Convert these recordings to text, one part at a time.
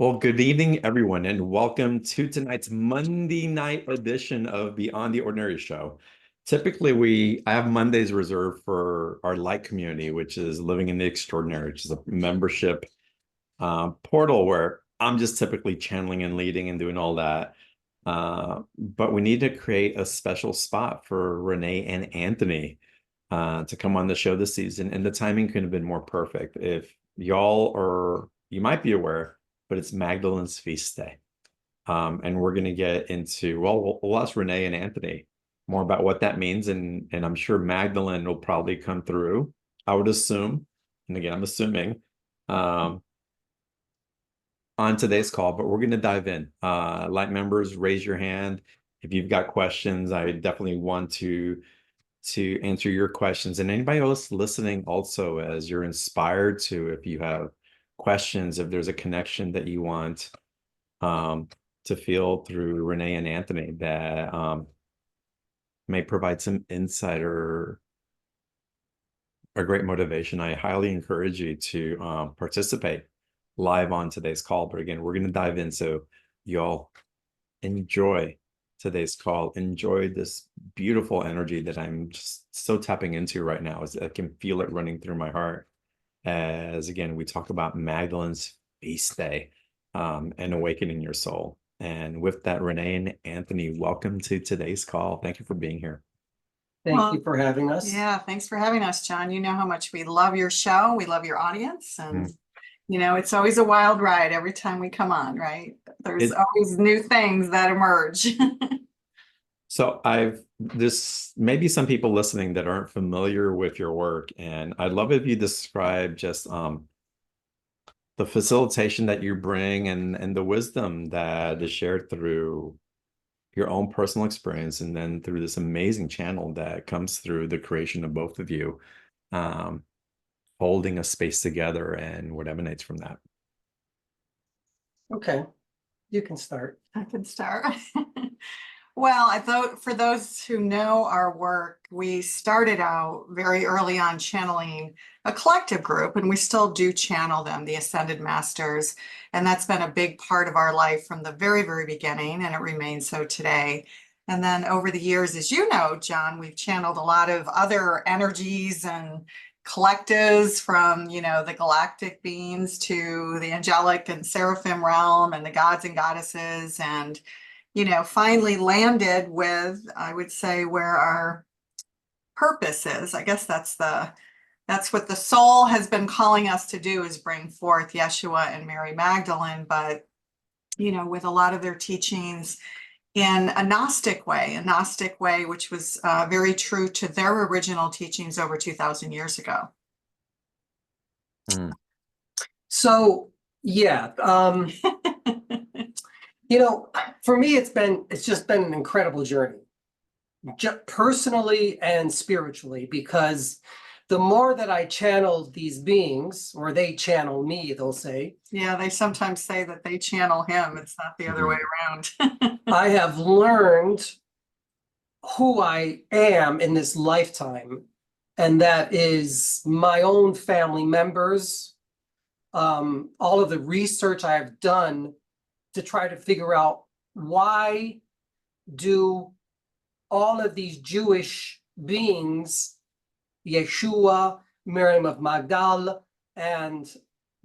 Well, good evening, everyone, and welcome to tonight's Monday night edition of Beyond the Ordinary Show. Typically, I have Mondays reserved for our light community, which is Living in the Extraordinary, which is a membership portal where I'm just typically channeling and leading and doing all that. But we need to create a special spot for Renee and Anthony to come on the show this season, and the timing couldn't have been more perfect. If you might be aware, but it's Magdalene's feast day. And we're going to get into, we'll ask Renee and Anthony more about what that means. And I'm sure Magdalene will probably come through, I would assume. And again, I'm assuming on today's call, but we're going to dive in. Light members, raise your hand. If you've got questions, I definitely want to answer your questions. And anybody else listening also, as you're inspired to, if you have questions, if there's a connection that you want to feel through Renee and Anthony that may provide some insight or a great motivation, I highly encourage you to participate live on today's call. But again, we're going to dive in, so y'all enjoy today's call. Enjoy this beautiful energy that I'm just so tapping into right now, as I can feel it running through my heart. As again, we talk about Magdalene's feast day and awakening your soul. And with that, Renee and Anthony, welcome to today's call. Thank you for being here. Thank you for having us. Yeah, thanks for having us, John. You know how much we love your show. We love your audience. And, it's always a wild ride every time we come on, right? There's always new things that emerge. So there's maybe some people listening that aren't familiar with your work, and I'd love if you describe just the facilitation that you bring and the wisdom that is shared through your own personal experience, and then through this amazing channel that comes through the creation of both of you, holding a space together and what emanates from that. Okay, you can start. I can start. Well, I thought for those who know our work, we started out very early on channeling a collective group, and we still do channel them, the Ascended Masters. And that's been a big part of our life from the very, very beginning, and it remains so today. And then over the years, as you know, John, we've channeled a lot of other energies and collectives, from, the galactic beings to the angelic and seraphim realm and the gods and goddesses, and finally landed with, I would say, where our purpose is. I guess that's what the soul has been calling us to do, is bring forth Yeshua and Mary Magdalene, but, with a lot of their teachings in a Gnostic way, which was very true to their original teachings over 2,000 years ago. So, yeah, for me, it's just been an incredible journey, just personally and spiritually, because the more that I channeled these beings, or they channel me, they'll say. Yeah, they sometimes say that they channel him. It's not the other way around. I have learned who I am in this lifetime, and that is my own family members, all of the research I have done to try to figure out, why do all of these Jewish beings, Yeshua, Miriam of Magdala, and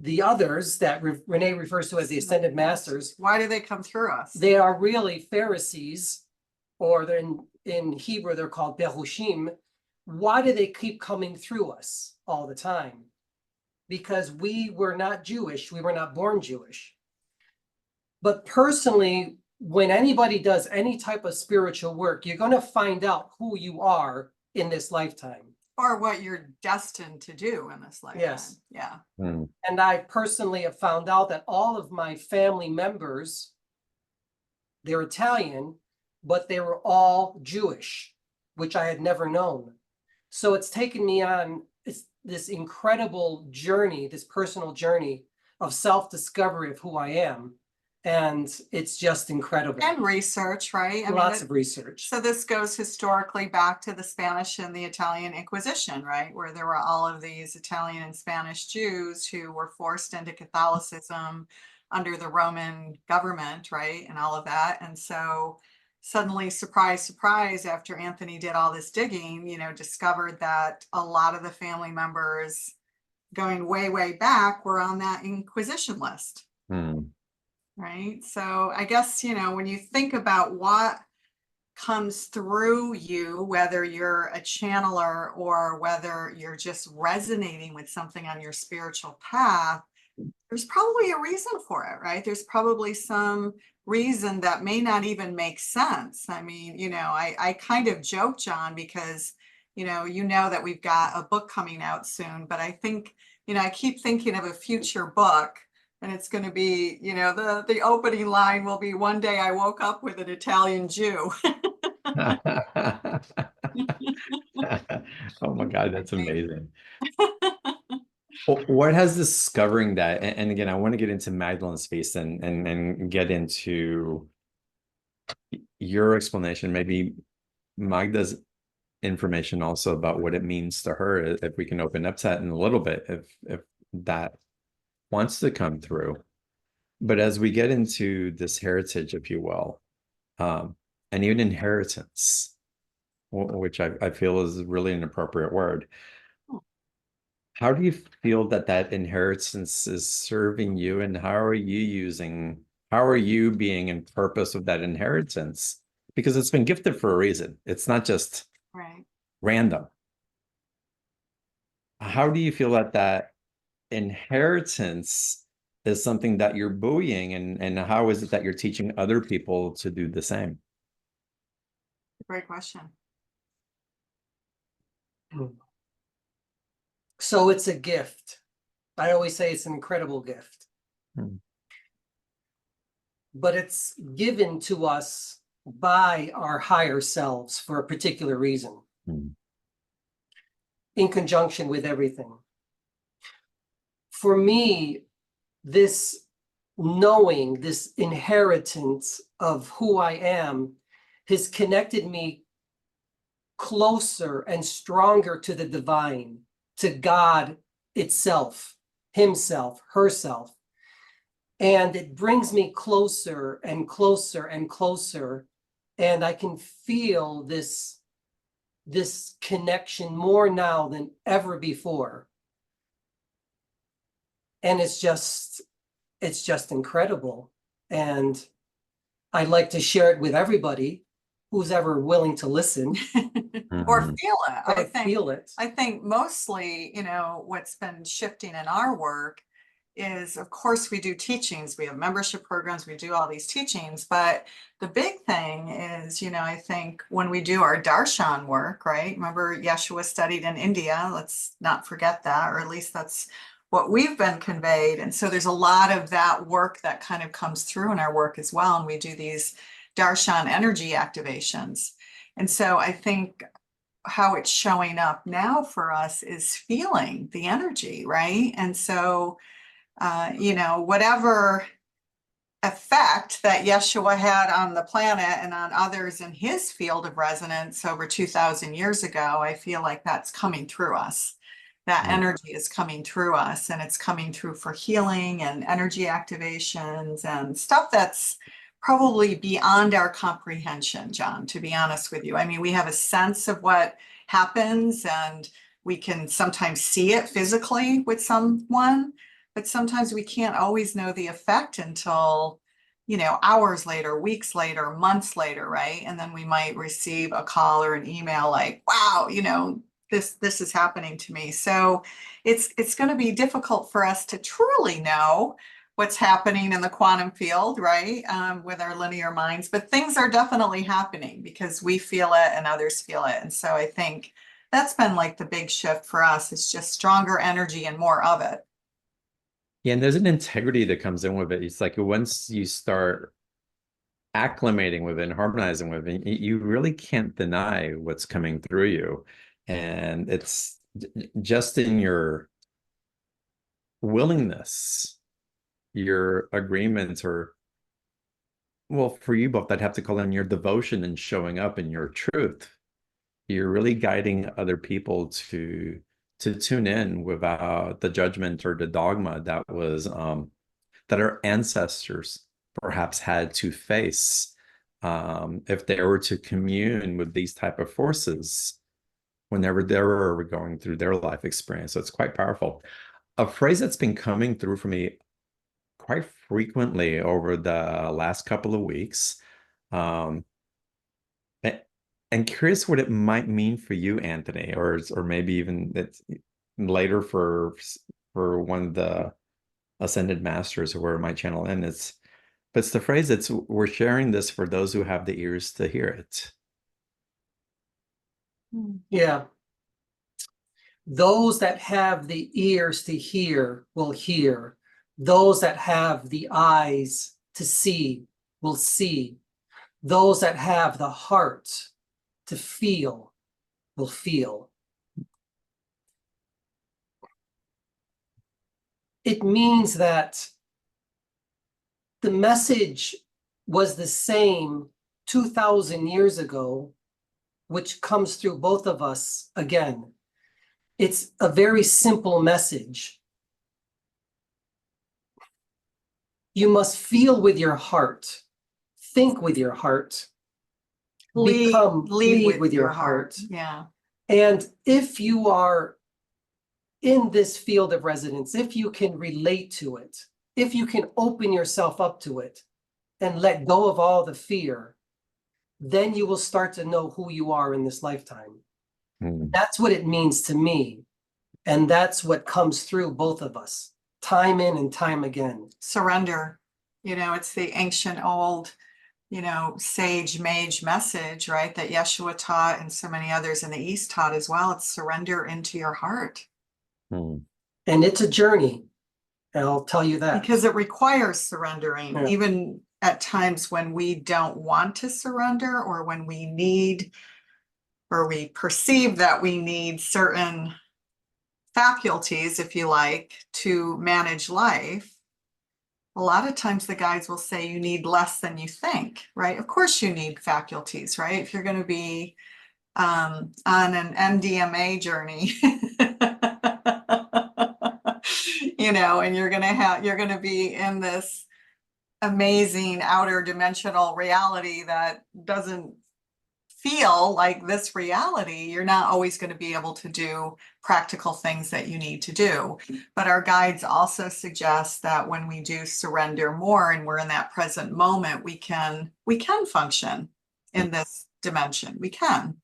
the others that Renee refers to as the Ascended Masters, why do they come through us? They are really Pharisees, or in Hebrew they're called Berushim. Why do they keep coming through us all the time? Because we were not Jewish, we were not born Jewish. But personally, when anybody does any type of spiritual work, you're going to find out who you are in this lifetime. Or what you're destined to do in this lifetime. Yes. Yeah. And I personally have found out that all of my family members, they're Italian, but they were all Jewish, which I had never known. So it's taken me on this incredible journey, this personal journey of self-discovery of who I am. And it's just incredible. And research, right? Lots of research. So this goes historically back to the Spanish and the Italian Inquisition, right? Where there were all of these Italian and Spanish Jews who were forced into Catholicism under the Roman government, right? And all of that. And so suddenly, surprise, surprise, after Anthony did all this digging, discovered that a lot of the family members going way, way back were on that Inquisition list. Right. So I guess, when you think about what comes through you, whether you're a channeler or whether you're just resonating with something on your spiritual path, there's probably a reason for it, right? There's probably some reason that may not even make sense. I mean, I kind of joke, John, because, that we've got a book coming out soon, but I think, I keep thinking of a future book. And it's going to be, the opening line will be, one day I woke up with an Italian Jew. Oh my God, that's amazing. What has discovering that, and again, I want to get into Magdalene's space and get into your explanation, maybe Magda's information also about what it means to her, if we can open up to that in a little bit, if that wants to come through. But as we get into this heritage, if you will, and even inheritance, which I feel is really an appropriate word, how do you feel that inheritance is serving you, and how are you being in purpose of that inheritance? Because it's been gifted for a reason. It's not just random. How do you feel that inheritance is something that you're buoying, and how is it that you're teaching other people to do the same? Great question. So it's a gift. I always say it's an incredible gift. But it's given to us by our higher selves for a particular reason, in conjunction with everything. For me, this knowing, this inheritance of who I am has connected me closer and stronger to the divine, to God itself, himself, herself. And it brings me closer and closer and closer. And I can feel this connection more now than ever before. And it's just incredible. And I'd like to share it with everybody who's ever willing to listen. Or feel it. I think mostly, what's been shifting in our work is, of course, we do teachings, we have membership programs, we do all these teachings, but the big thing is, I think when we do our darshan work, right? Remember, Yeshua studied in India, let's not forget that, or at least that's what we've been conveyed. And so there's a lot of that work that kind of comes through in our work as well. And we do these darshan energy activations. And so I think how it's showing up now for us is feeling the energy, right? And so, whatever effect that Yeshua had on the planet and on others in his field of resonance over 2,000 years ago, I feel like that's coming through us. That energy is coming through us, and it's coming through for healing and energy activations and stuff that's probably beyond our comprehension, John, to be honest with you. I mean, we have a sense of what happens, and we can sometimes see it physically with someone, but sometimes we can't always know the effect until, hours later, weeks later, months later, right? And then we might receive a call or an email like, wow, this is happening to me. So it's going to be difficult for us to truly know what's happening in the quantum field, right? With our linear minds, but things are definitely happening because we feel it and others feel it. And so I think that's been like the big shift for us. It's just stronger energy and more of it. Yeah, and there's an integrity that comes in with it. It's like once you start acclimating with it and harmonizing with it, you really can't deny what's coming through you. And it's just in your willingness, your agreement, or, well, for you both, I'd have to call in your devotion and showing up in your truth. You're really guiding other people to tune in without the judgment or the dogma that was that our ancestors perhaps had to face if they were to commune with these type of forces whenever they were going through their life experience. So it's quite powerful. A phrase that's been coming through for me quite frequently over the last couple of weeks, and curious what it might mean for you, Anthony, or maybe even it's later for one of the ascended masters who were my channel in. But it's the phrase that's, we're sharing this for those who have the ears to hear it. Yeah. Those that have the ears to hear will hear. Those that have the eyes to see will see. Those that have the heart to feel will feel. It means that the message was the same 2,000 years ago, which comes through both of us again. It's a very simple message. You must feel with your heart, think with your heart, lead with your heart. Yeah. And if you are in this field of residence, if you can relate to it, if you can open yourself up to it and let go of all the fear, then you will start to know who you are in this lifetime. That's what it means to me. And that's what comes through both of us, time in and time again. Surrender. It's the ancient old, sage mage message, right? That Yeshua taught and so many others in the East taught as well. It's surrender into your heart. And it's a journey. And I'll tell you that. Because it requires surrendering, Yeah. even at times when we don't want to surrender, or when we need, or we perceive that we need certain faculties, if you like, to manage life. A lot of times the guides will say you need less than you think, right? Of course you need faculties, right? If you're going to be on an MDMA journey, and you're going to be in this amazing outer dimensional reality that doesn't feel like this reality, you're not always going to be able to do practical things that you need to do. But our guides also suggest that when we do surrender more and we're in that present moment, we can function in this dimension. We can,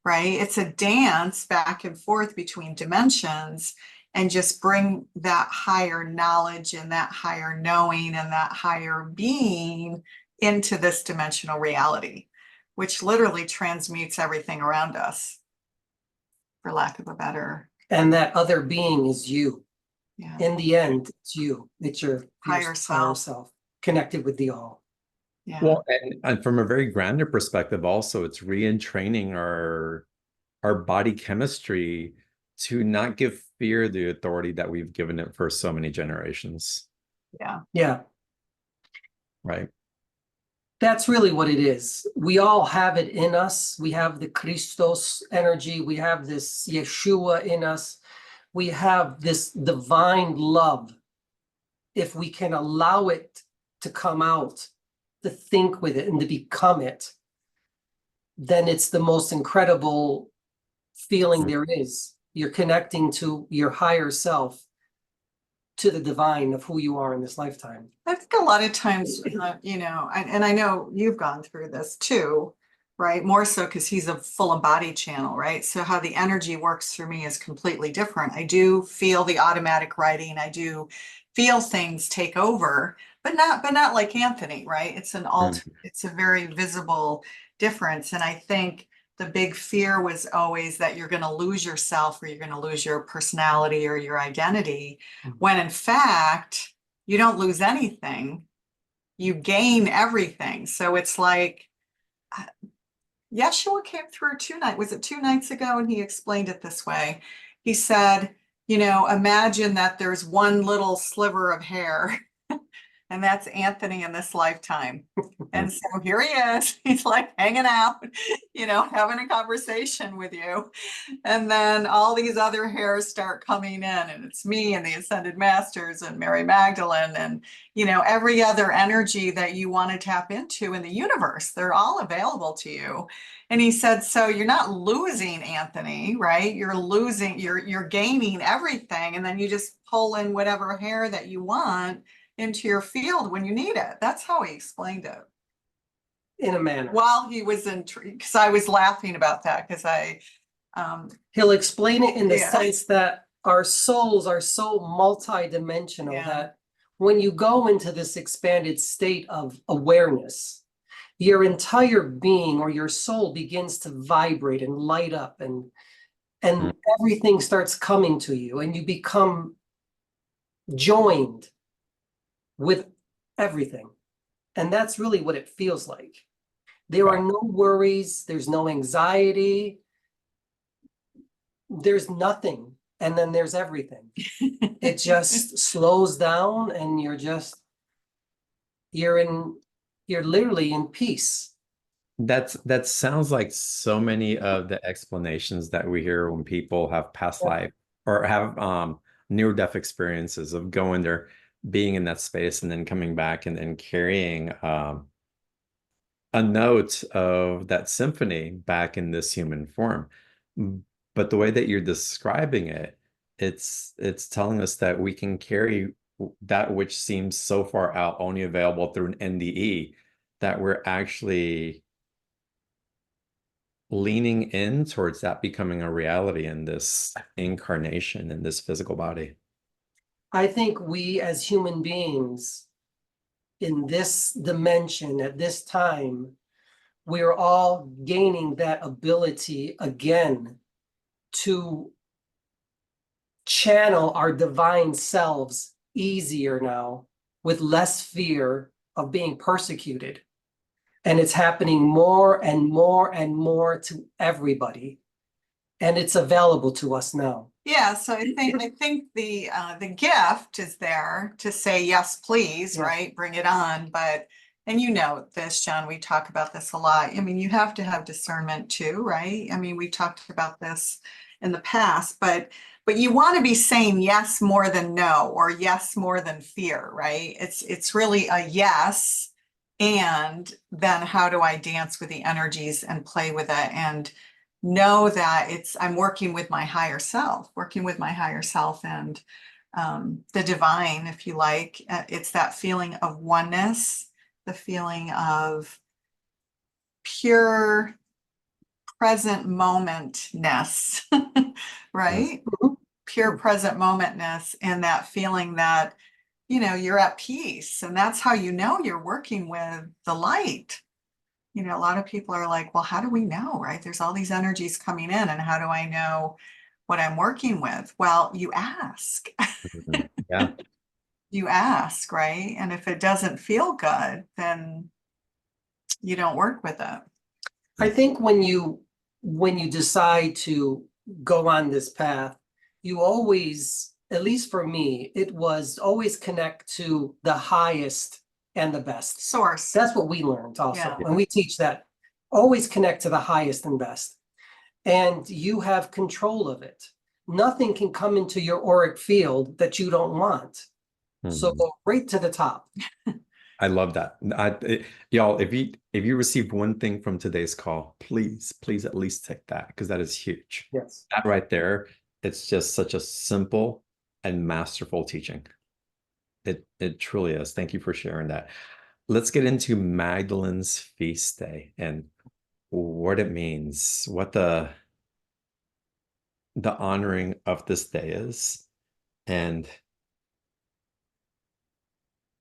right? It's a dance back and forth between dimensions, and just bring that higher knowledge and that higher knowing and that higher being into this dimensional reality, which literally transmutes everything around us, for lack of a better. And that other being is you. Yeah. In the end, it's you. It's your Higher self. Connected with the all. Yeah. Well, and from a very grander perspective, also, it's re-entraining our body chemistry to not give fear the authority that we've given it for so many generations. Yeah. Yeah. Right. That's really what it is. We all have it in us. We have the Christos energy. We have this Yeshua in us. We have this divine love. If we can allow it to come out, to think with it and to become it, then it's the most incredible feeling there is. You're connecting to your higher self, to the divine of who you are in this lifetime. I think a lot of times, and I know you've gone through this too, right? More so because he's a full embodied channel, right? So how the energy works through me is completely different. I do feel the automatic writing. I do feel things take over, but not like Anthony, right? It's it's a very visible difference. And I think the big fear was always that you're going to lose yourself, or you're going to lose your personality or your identity, when in fact, you don't lose anything. You gain everything. So it's like, Yeshua came through was it 2 nights ago? And he explained it this way. He said, imagine that there's one little sliver of hair and and that's Anthony in this lifetime. And so here he is, he's like hanging out, having a conversation with you. And then all these other hairs start coming in, and it's me and the Ascended Masters and Mary Magdalene and, every other energy that you want to tap into in the universe. They're all available to you. And he said, so you're not losing, Anthony, right? You're losing, you're gaining everything. And then you just pull in whatever hair that you want into your field when you need it. That's how he explained it. In a manner. While he was intrigued, because I was laughing about that, because He'll explain it in the Yeah. sense that our souls are so multidimensional Yeah. that when you go into this expanded state of awareness, your entire being or your soul begins to vibrate and light up, and everything starts coming to you, and you become joined with everything. And that's really what it feels like. There are no worries, there's no anxiety, there's nothing, and then there's everything. It just slows down, and you're literally in peace. That sounds like so many of the explanations that we hear when people have past life or have near-death experiences of going there, being in that space, and then coming back and then carrying a note of that symphony back in this human form. But the way that you're describing it, it's telling us that we can carry that which seems so far out, only available through an NDE, that we're actually leaning in towards that becoming a reality in this incarnation, in this physical body. I think we as human beings in this dimension at this time, we're all gaining that ability again to channel our divine selves easier now, with less fear of being persecuted. And it's happening more and more and more to everybody. And it's available to us now. Yeah, so I think the gift is there to say yes, please, Yeah. right? Bring it on. But and you know this, John, we talk about this a lot. I mean, you have to have discernment too, right? I mean, we talked about this in the past, but you want to be saying yes more than no, or yes more than fear, right? It's really a yes, and then how do I dance with the energies and play with it and know that I'm working with my higher self and the divine, if you like. It's that feeling of oneness, the feeling of pure present momentness, right? Mhm. Pure present momentness, and that feeling that, you're at peace. And that's how you're working with the light. A lot of people are like, well, how do we know, right? There's all these energies coming in, and how do I know what I'm working with? Well, you ask. Yeah. You ask, right? And if it doesn't feel good, then you don't work with it. I think when you decide to go on this path, you always, at least for me, it was always connect to the highest and the best. Source. That's what we learned also. Yeah. And we teach that. Always connect to the highest and best. And you have control of it. Nothing can come into your auric field that you don't want. So Mhm. go right to the top. I love that. Y'all, if you received one thing from today's call, please at least take that, because that is huge. Yes. That right there, it's just such a simple and masterful teaching. It truly is. Thank you for sharing that. Let's get into Magdalene's feast day and what it means, what the honoring of this day is. And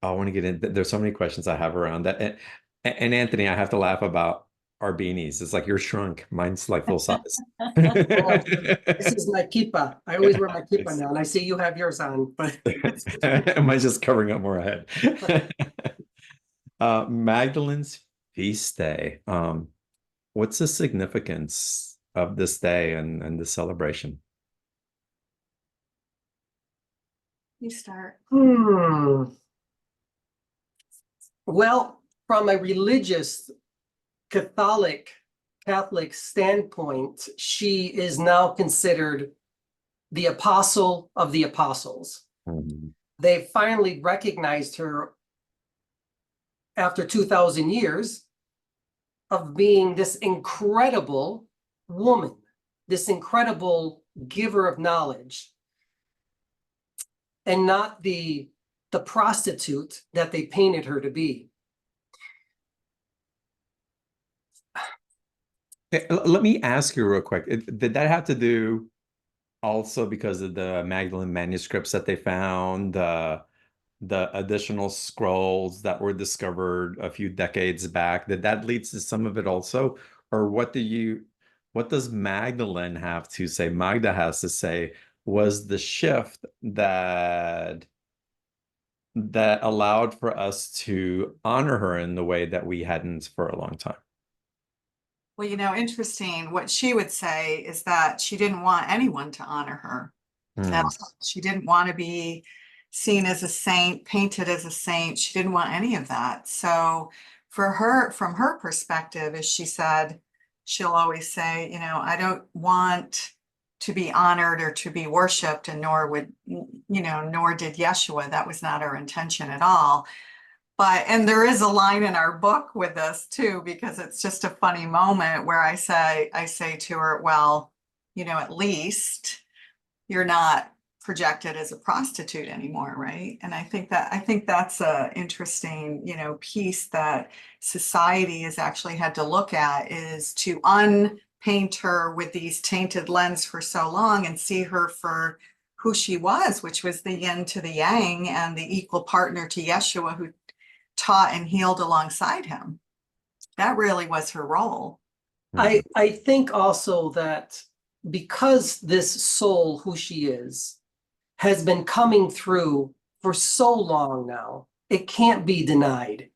I want to get in. There's so many questions I have around that. And Anthony, I have to laugh about our beanies. It's like you're shrunk. Mine's like full size. This is my kippa. I always wear my kippa now, and I see you have yours on, but Mine's just covering up more head. Magdalene's feast day. What's the significance of this day and the celebration? You start. Well, from a religious Catholic standpoint, she is now considered the apostle of the apostles. Mhm. They finally recognized her after 2,000 years of being this incredible woman, this incredible giver of knowledge, and not the prostitute that they painted her to be. Let me ask you real quick. Did that have to do also because of the Magdalene manuscripts that they found, the additional scrolls that were discovered a few decades back? Did that lead to some of it also? Or what does Magdalene have to say? Magda has to say was the shift that allowed for us to honor her in the way that we hadn't for a long time. Well, interesting. What she would say is that she didn't want anyone to honor her. That she didn't want to be seen as a saint, painted as a saint. She didn't want any of that. So for her, from her perspective, as she said, she'll always say, I don't want to be honored or to be worshiped, and nor did Yeshua. That was not her intention at all. And there is a line in our book with this too, because it's just a funny moment where I say to her, well, at least you're not projected as a prostitute anymore, right? And I think that's a interesting, piece that society has actually had to look at, is to unpaint her with these tainted lens for so long and see her for who she was, which was the yin to the yang and the equal partner to Yeshua, who taught and healed alongside him. That really was her role. I think also that because this soul, who she is, has been coming through for so long now, it can't be denied.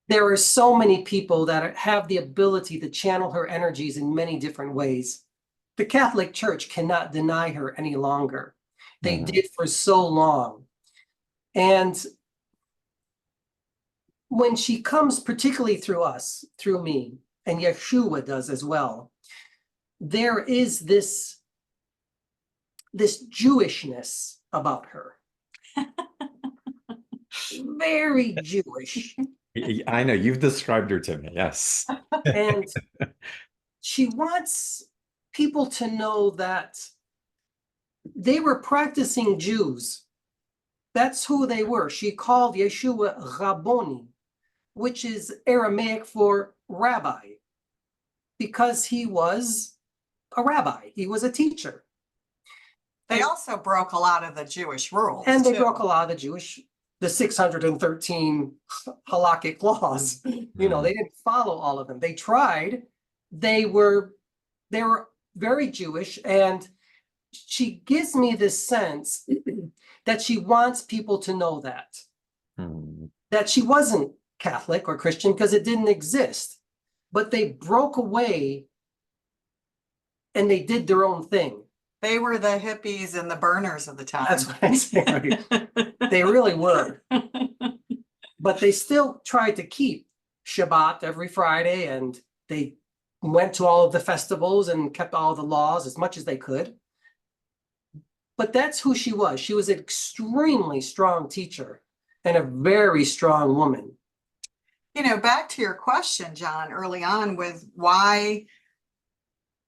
There are so many people that have the ability to channel her energies in many different ways. The Catholic Church cannot deny her any longer. They did for so long. And when she comes, particularly through us, through me, and Yeshua does as well, there is this Jewishness about her. Very Jewish. I know you've described her to me, yes. And she wants people to know that they were practicing Jews. That's who they were. She called Yeshua Rabboni, which is Aramaic for rabbi, because he was a rabbi. He was a teacher. They also broke a lot of the Jewish rules. And they broke a lot of the 613 halakhic laws. They didn't follow all of them. They tried. They were very Jewish. And she gives me this sense that she wants people to know that she wasn't Catholic or Christian, because it didn't exist. But they broke away and they did their own thing. They were the hippies and the burners of the time. That's what I'm saying. They really were. But they still tried to keep Shabbat every Friday, and they went to all of the festivals and kept all the laws as much as they could. But that's who she was. She was an extremely strong teacher and a very strong woman. Back to your question, John, early on, with why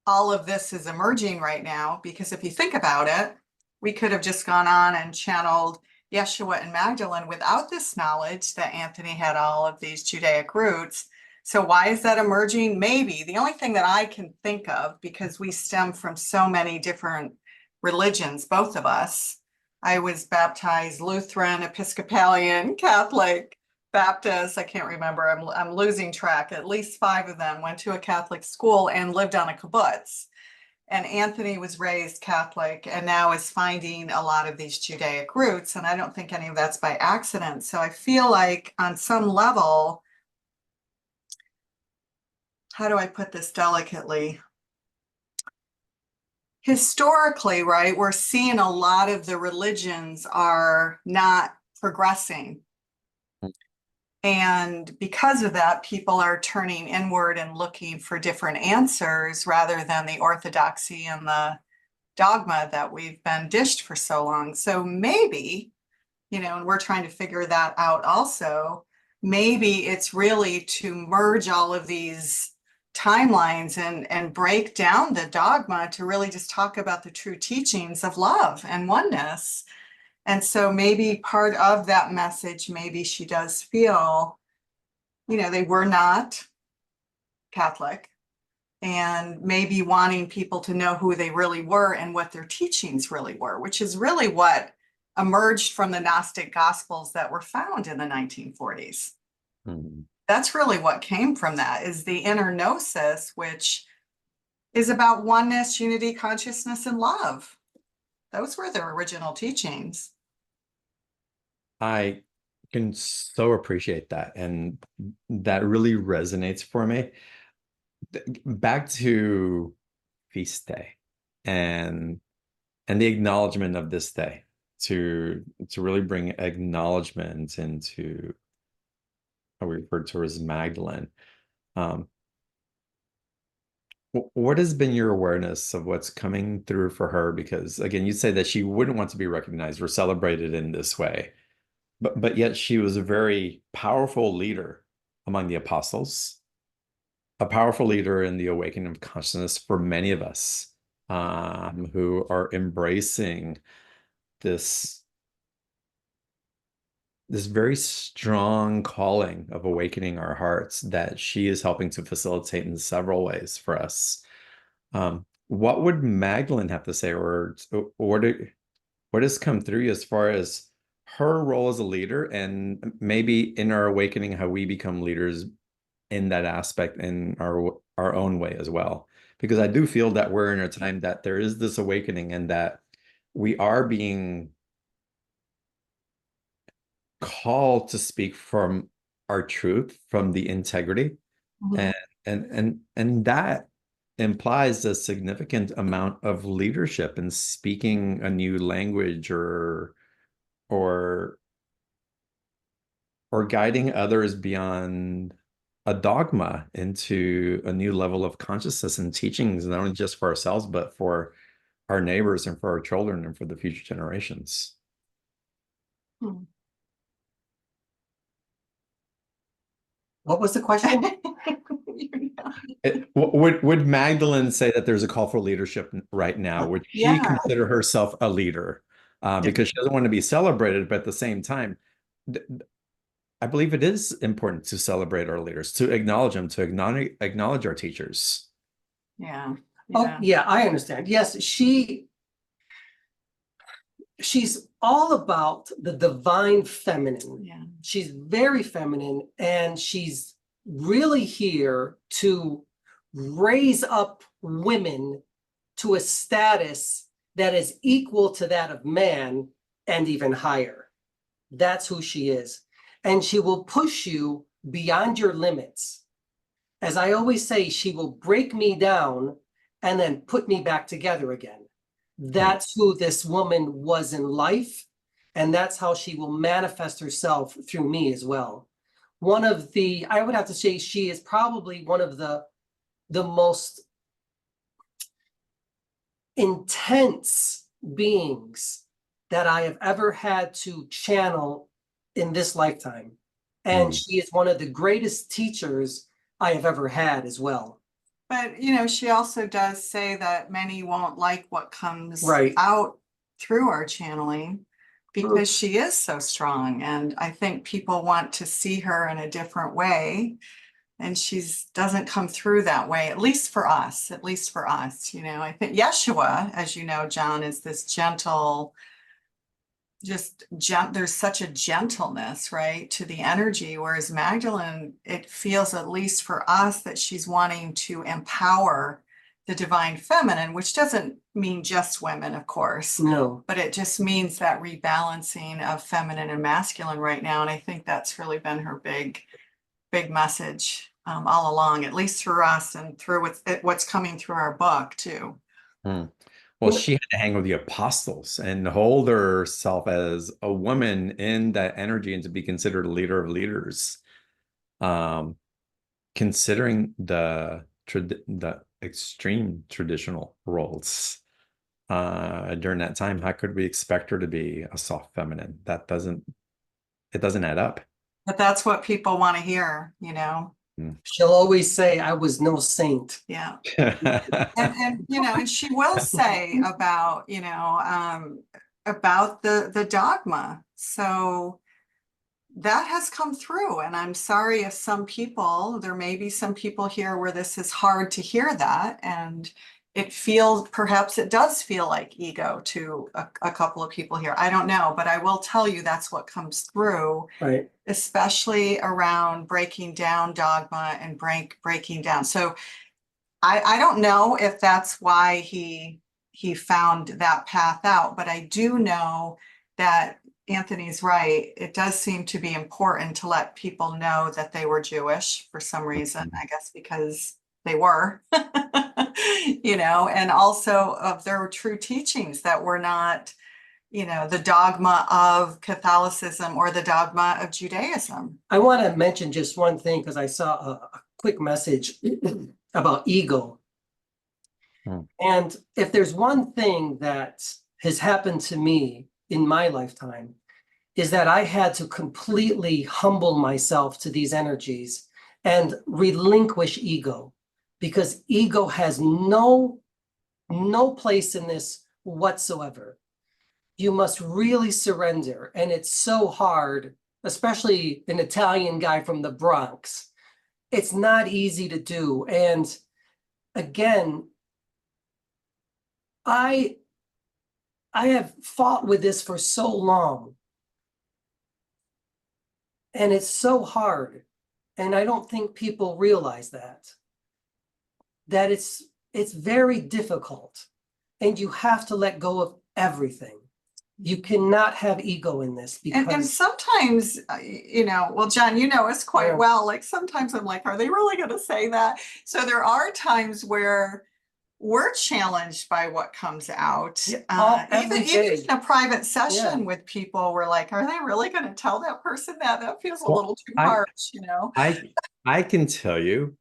all of this is emerging right now, because if you think about it, we could have just gone on and channeled Yeshua and Magdalene without this knowledge that Anthony had all of these Judaic roots. So why is that emerging? Maybe the only thing that I can think of, because we stem from so many different religions, both of us. I was baptized Lutheran, Episcopalian, Catholic, Baptist, I can't remember, I'm losing track. At least 5 of them went to a Catholic school and lived on a kibbutz. And Anthony was raised Catholic and now is finding a lot of these Judaic roots. And I don't think any of that's by accident. So I feel like on some level, how do I put this delicately? Historically, right, we're seeing a lot of the religions are not progressing. And because of that, people are turning inward and looking for different answers rather than the orthodoxy and the dogma that we've been dished for so long. So maybe, and we're trying to figure that out also, maybe it's really to merge all of these timelines and break down the dogma to really just talk about the true teachings of love and oneness. And so maybe part of that message, maybe she does feel, they were not Catholic, and maybe wanting people to know who they really were and what their teachings really were, which is really what emerged from the Gnostic Gospels that were found in the 1940s. Mm-hmm. That's really what came from that, is the inner gnosis, which is about oneness, unity, consciousness, and love. Those were their original teachings. I can so appreciate that. And that really resonates for me. Back to feast day and the acknowledgement of this day to really bring acknowledgement into how we refer to her as Magdalene. What has been your awareness of what's coming through for her? Because again, you say that she wouldn't want to be recognized or celebrated in this way, but yet she was a very powerful leader among the apostles, a powerful leader in the awakening of consciousness for many of us who are embracing this very strong calling of awakening our hearts that she is helping to facilitate in several ways for us. What would Magdalene have to say, or what has come through you as far as her role as a leader, and maybe in our awakening, how we become leaders in that aspect in our own way as well? Because I do feel that we're in a time that there is this awakening and that we are being called to speak from our truth, from the integrity, Mhm. and that implies a significant amount of leadership in speaking a new language or guiding others beyond a dogma into a new level of consciousness and teachings, not only just for ourselves, but for our neighbors and for our children and for the future generations. Hmm. What was the question? Would Magdalene say that there's a call for leadership right now? Would she Yeah. consider herself a leader? Because she doesn't want to be celebrated, but at the same time, I believe it is important to celebrate our leaders, to acknowledge them, to acknowledge our teachers. Yeah. Oh, yeah, I understand. Yes, she's all about the divine feminine. Yeah. She's very feminine, and she's really here to raise up women to a status that is equal to that of man and even higher. That's who she is. And she will push you beyond your limits. As I always say, she will break me down and then put me back together again. That's who this woman was in life, and that's how she will manifest herself through me as well. I would have to say, she is probably one of the most intense beings that I have ever had to channel in this lifetime. And she is one of the greatest teachers I have ever had as well. But, she also does say that many won't like what comes Right. out through our channeling because she is so strong. And I think people want to see her in a different way. And she doesn't come through that way, at least for us. I think Yeshua, as you know, John, is this gentle, there's such a gentleness, right, to the energy. Whereas Magdalene, it feels, at least for us, that she's wanting to empower the divine feminine, which doesn't mean just women, of course. No. But it just means that rebalancing of feminine and masculine right now. And I think that's really been her big message all along, at least through us and through what's coming through our book too. Well, she had to hang with the apostles and hold herself as a woman in that energy and to be considered a leader of leaders. considering the extreme traditional roles during that time, how could we expect her to be a soft feminine? It doesn't add up. But that's what people want to hear, you know? She'll always say, I was no saint. Yeah. And you know, and she will say about, you know, about the dogma. So that has come through. And I'm sorry if there may be some people here where this is hard to hear that. And perhaps it does feel like ego to a couple of people here. I don't know, but I will tell you that's what comes through, Right. especially around breaking down dogma and breaking down. So I don't know if that's why he found that path out, but I do know that Anthony's right. It does seem to be important to let people know that they were Jewish for some reason, I guess because they were, you know, and also of their true teachings that were not, you know, the dogma of Catholicism or the dogma of Judaism. I want to mention just one thing because I saw a quick message about ego. And if there's one thing that has happened to me in my lifetime, is that I had to completely humble myself to these energies and relinquish ego, because ego has no place in this whatsoever. You must really surrender, and it's so hard, especially an Italian guy from the Bronx. It's not easy to do. And again, I have fought with this for so long, and it's so hard. And I don't think people realize that it's very difficult, and you have to let go of everything. You cannot have ego in this because and sometimes, you know, well, John, you know us quite well. Like sometimes I'm like, are they really going to say that? So there are times where we're challenged by what comes out. Even in a private session with people, we're like, are they really going to tell that person that? That feels a little too harsh, you know? I can tell you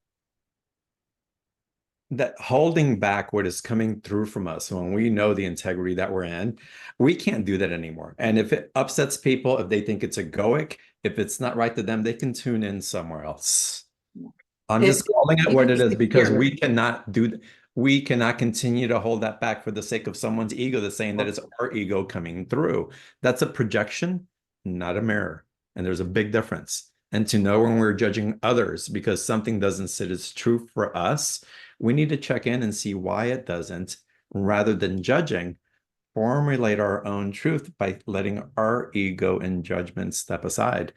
that holding back what is coming through from us when we know the integrity that we're in, we can't do that anymore. And if it upsets people, if they think it's egoic, if it's not right to them, they can tune in somewhere else. I'm just calling it what it is, because we cannot we cannot continue to hold that back for the sake of someone's ego that's saying that it's our ego coming through. That's a projection, not a mirror. And there's a big difference. And to know when we're judging others because something doesn't sit as true for us, we need to check in and see why it doesn't, rather than judging, formulate our own truth by letting our ego and judgment step aside.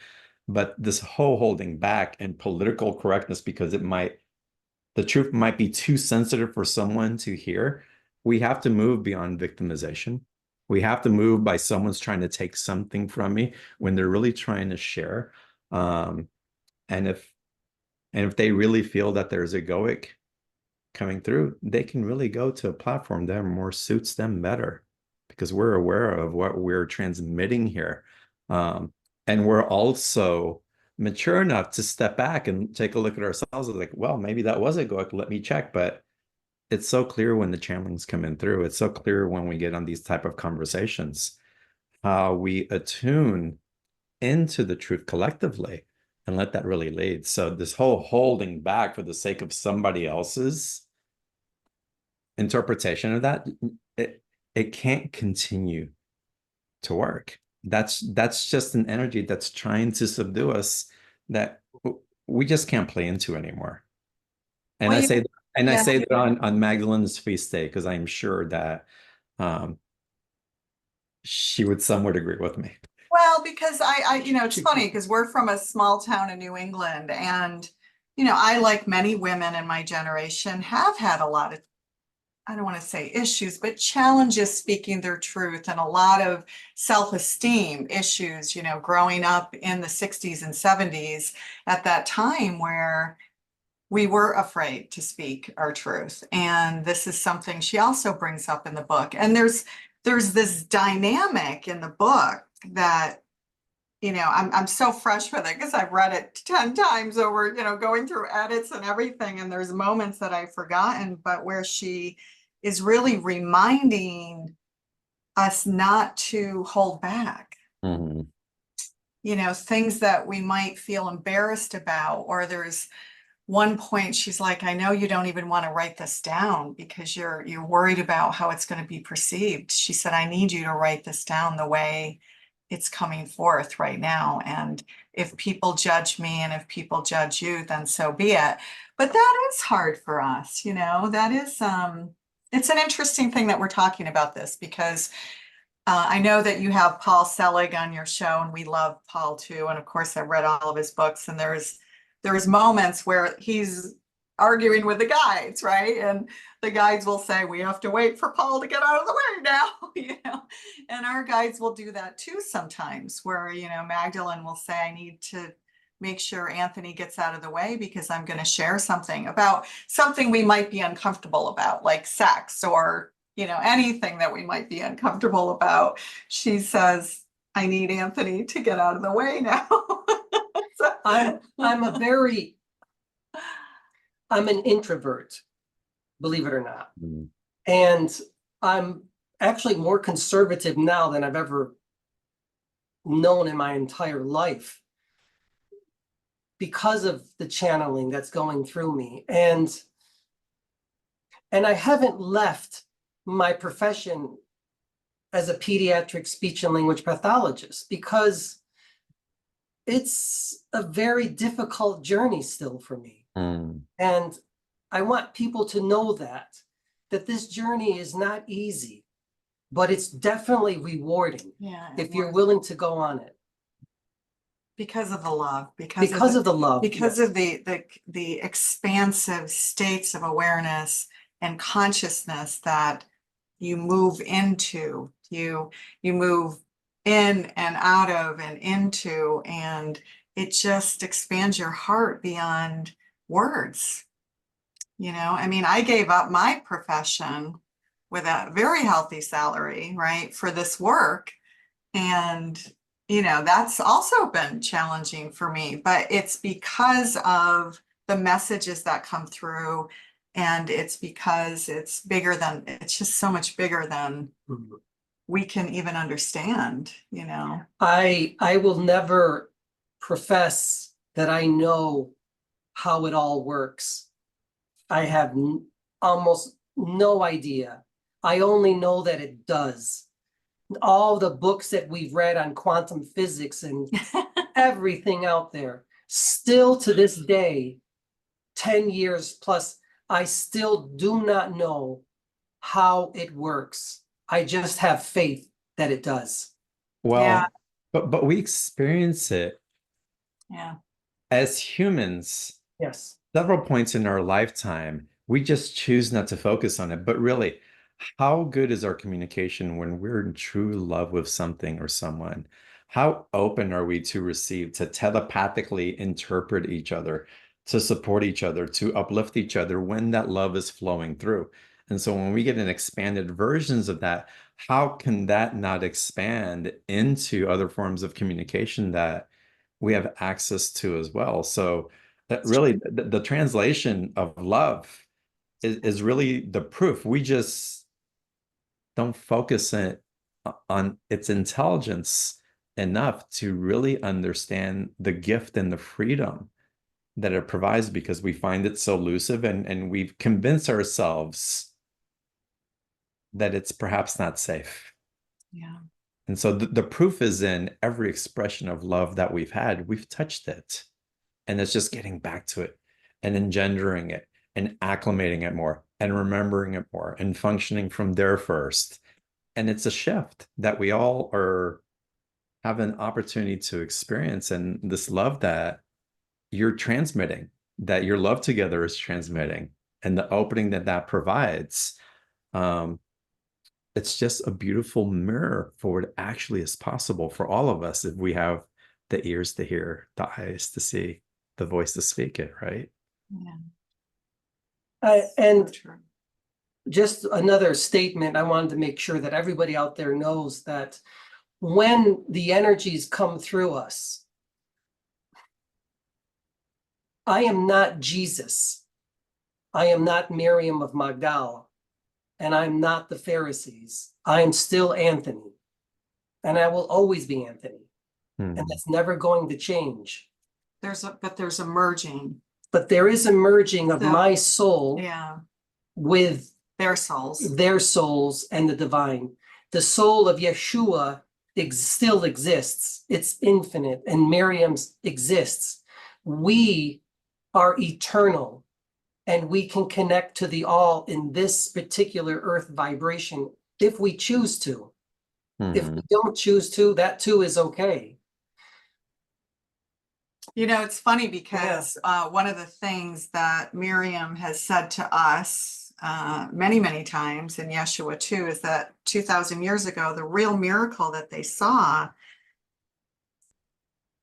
But this whole holding back and political correctness, because the truth might be too sensitive for someone to hear, we have to move beyond victimization. We have to move by someone's trying to take something from me when they're really trying to share. And if they really feel that there's egoic coming through, they can really go to a platform that more suits them better, because we're aware of what we're transmitting here. And we're also mature enough to step back and take a look at ourselves and like, well, maybe that was egoic, let me check. But it's so clear when the channelings come in through. It's so clear when we get on these type of conversations, how we attune into the truth collectively and let that really lead. So this whole holding back for the sake of somebody else's interpretation of that, it can't continue to work. That's just an energy that's trying to subdue us that we just can't play into anymore. And I say that on Magdalene's feast day, because I'm sure that she would somewhat agree with me. Well, because I you know, it's funny because we're from a small town in New England, and you know, I, like many women in my generation, have had a lot of, I don't want to say issues, but challenges speaking their truth, and a lot of self-esteem issues, you know, growing up in the 60s and 70s at that time where we were afraid to speak our truth. And this is something she also brings up in the book. And there's this dynamic in the book that I'm so fresh with it because I've read it 10 times over, going through edits and everything. And there's moments that I've forgotten, but where she is really reminding us not to hold back, Mhm. Things that we might feel embarrassed about, or there's one point she's like, I know you don't even want to write this down because you're worried about how it's going to be perceived. She said, I need you to write this down the way it's coming forth right now. And if people judge me and if people judge you, then so be it. But that is hard for us, that is, it's an interesting thing that we're talking about this because I know that you have Paul Selig on your show, and we love Paul too. And of course, I've read all of his books, and there's moments where he's arguing with the guides, right? And the guides will say, we have to wait for Paul to get out of the way now, and our guides will do that too sometimes, where, Magdalene will say, I need to make sure Anthony gets out of the way because I'm going to share something about something we might be uncomfortable about, like sex or anything that we might be uncomfortable about. She says, I need Anthony to get out of the way now. So, I'm an introvert, believe it or not. Mhm. And I'm actually more conservative now than I've ever known in my entire life because of the channeling that's going through me. And I haven't left my profession as a pediatric speech and language pathologist because it's a very difficult journey still for me. Mm. And I want people to know that this journey is not easy, but it's definitely rewarding if you're willing to go on it. Because of the love, Because of the love. because yes. of the expansive states of awareness and consciousness that you move into, you move in and out of and into, and it just expands your heart beyond words. I mean, I gave up my profession with a very healthy salary, right, for this work. And, that's also been challenging for me, but it's because of the messages that come through. And it's because it's just so much bigger than Mhm. we can even understand, I will never profess that I know how it all works. I have almost no idea. I only know that it does. All the books that we've read on quantum physics and everything out there, still to this day, 10 years plus, I still do not know how it works. I just have faith that it does. Well, Yeah. but we experience it Yeah. as humans Yes. several points in our lifetime. We just choose not to focus on it. But really, how good is our communication when we're in true love with something or someone? How open are we to receive, to telepathically interpret each other, to support each other, to uplift each other when that love is flowing through? And so when we get an expanded versions of that, how can that not expand into other forms of communication that we have access to as well? So that really the translation of love is really the proof. We just don't focus on its intelligence enough to really understand the gift and the freedom that it provides because we find it so elusive and we've convinced ourselves that it's perhaps not safe. Yeah. And so the proof is in every expression of love that we've had. We've touched it. And it's just getting back to it and engendering it and acclimating it more and remembering it more and functioning from there first. And it's a shift that we all have an opportunity to experience. And this love that you're transmitting, that your love together is transmitting, and the opening that provides, it's just a beautiful mirror for what actually is possible for all of us if we have the ears to hear, the eyes to see, the voice to speak it, right? Yeah. And So true. just another statement, I wanted to make sure that everybody out there knows that when the energies come through us, I am not Jesus. I am not Miriam of Magdala, and I'm not the Pharisees. I am still Anthony, and I will always be Anthony, and that's never going to change. But there's a merging. But there is a merging of So, my soul Yeah, with their souls. their souls and the divine. The soul of Yeshua still exists. It's infinite, and Miriam's exists. We are eternal, and we can connect to the all in this particular earth vibration if we choose to. If we don't choose to, that too is okay. You know, it's funny because one of the things that Miriam has said to us many, many times, and Yeshua too, is that 2,000 years ago, the real miracle that they saw,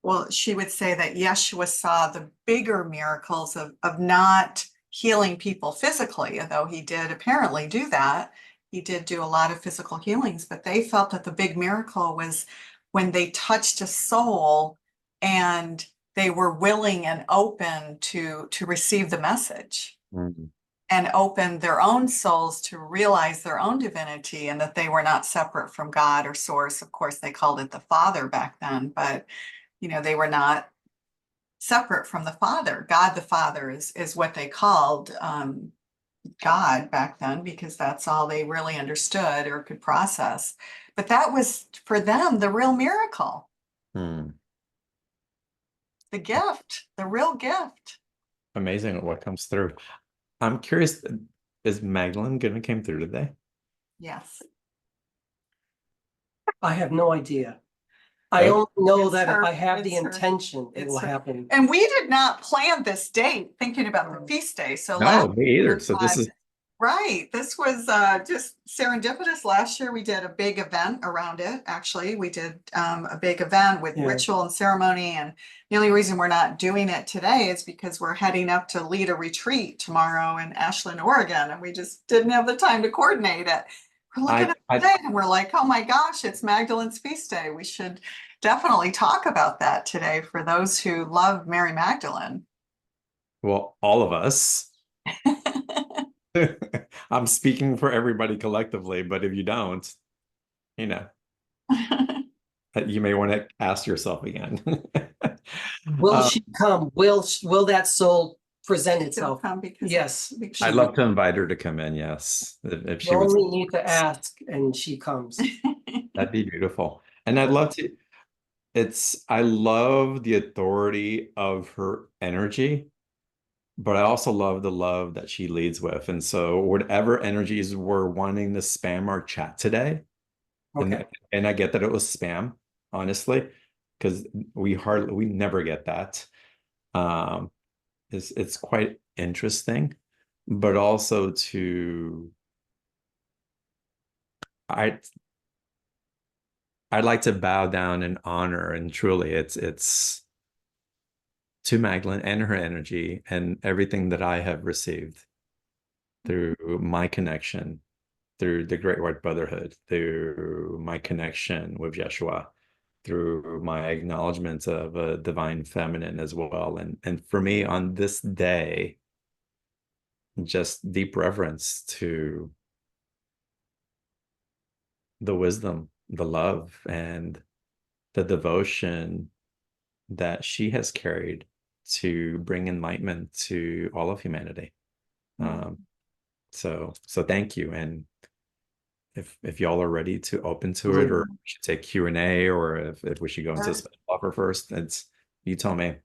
well, she would say that Yeshua saw the bigger miracles of not healing people physically, although he did apparently do that. He did do a lot of physical healings, but they felt that the big miracle was when they touched a soul and they were willing and open to receive the message and open their own souls to realize their own divinity and that they were not separate from God or source. Of course, they called it the Father back then, but you know, they were not separate from the Father. God the Father is what they called God back then, because that's all they really understood or could process. But that was for them the real miracle. The gift, the real gift. Amazing what comes through. I'm curious, is Magdalene gonna came through today? Yes. I have no idea. I only know that if I have the it's her. intention, it will It's her. happen. And we did not plan this date thinking about the feast day. So No, me either. So this is right. This was just serendipitous. Last year we did a big event around it. Actually, we did a big event with ritual and ceremony. And the only reason we're not doing it today is because we're heading up to lead a retreat tomorrow in Ashland, Oregon. And we just didn't have the time to coordinate it. We're looking at the day and we're like, oh my gosh, it's Magdalene's feast day. We should definitely talk about that today for those who love Mary Magdalene. well, all of us. I'm speaking for everybody collectively, but if you don't, you know, you may want to ask yourself again. Will she come? Will that soul present She'll itself? come because Yes. I'd love to invite her to come in. Yes, if she You would. only need to ask, and she comes. That'd be beautiful. And I'd love to. I love the authority of her energy, but I also love the love that she leads with. And so whatever energies were wanting to spam our chat today, Okay. and I get that it was spam, honestly, because we never get that. It's quite interesting, but also I'd like to bow down and honor, and truly it's to Magdalene and her energy and everything that I have received through my connection, through the Great White Brotherhood, through my connection with Yeshua, through my acknowledgement of a divine feminine as well. And for me on this day, just deep reverence to the wisdom, the love, and the devotion that she has carried to bring enlightenment to all of humanity. So thank you. And if y'all are ready to open to it, or we should take Q&A, or if we should go into special offer first, you tell me.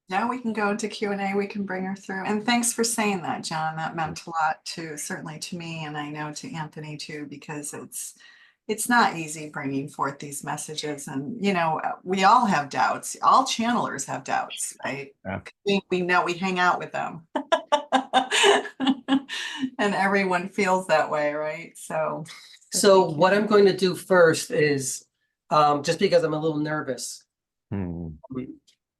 Yeah, we can go into Q&A. We can bring her through. And thanks for saying that, John. That meant a lot to, certainly to me, and I know to Anthony too, because it's not easy bringing forth these messages. And, you know, we all have doubts. All channelers have doubts, right? Yeah. We know, we hang out with them. And everyone feels that way, right? So what I'm going to do first is, just because I'm a little nervous.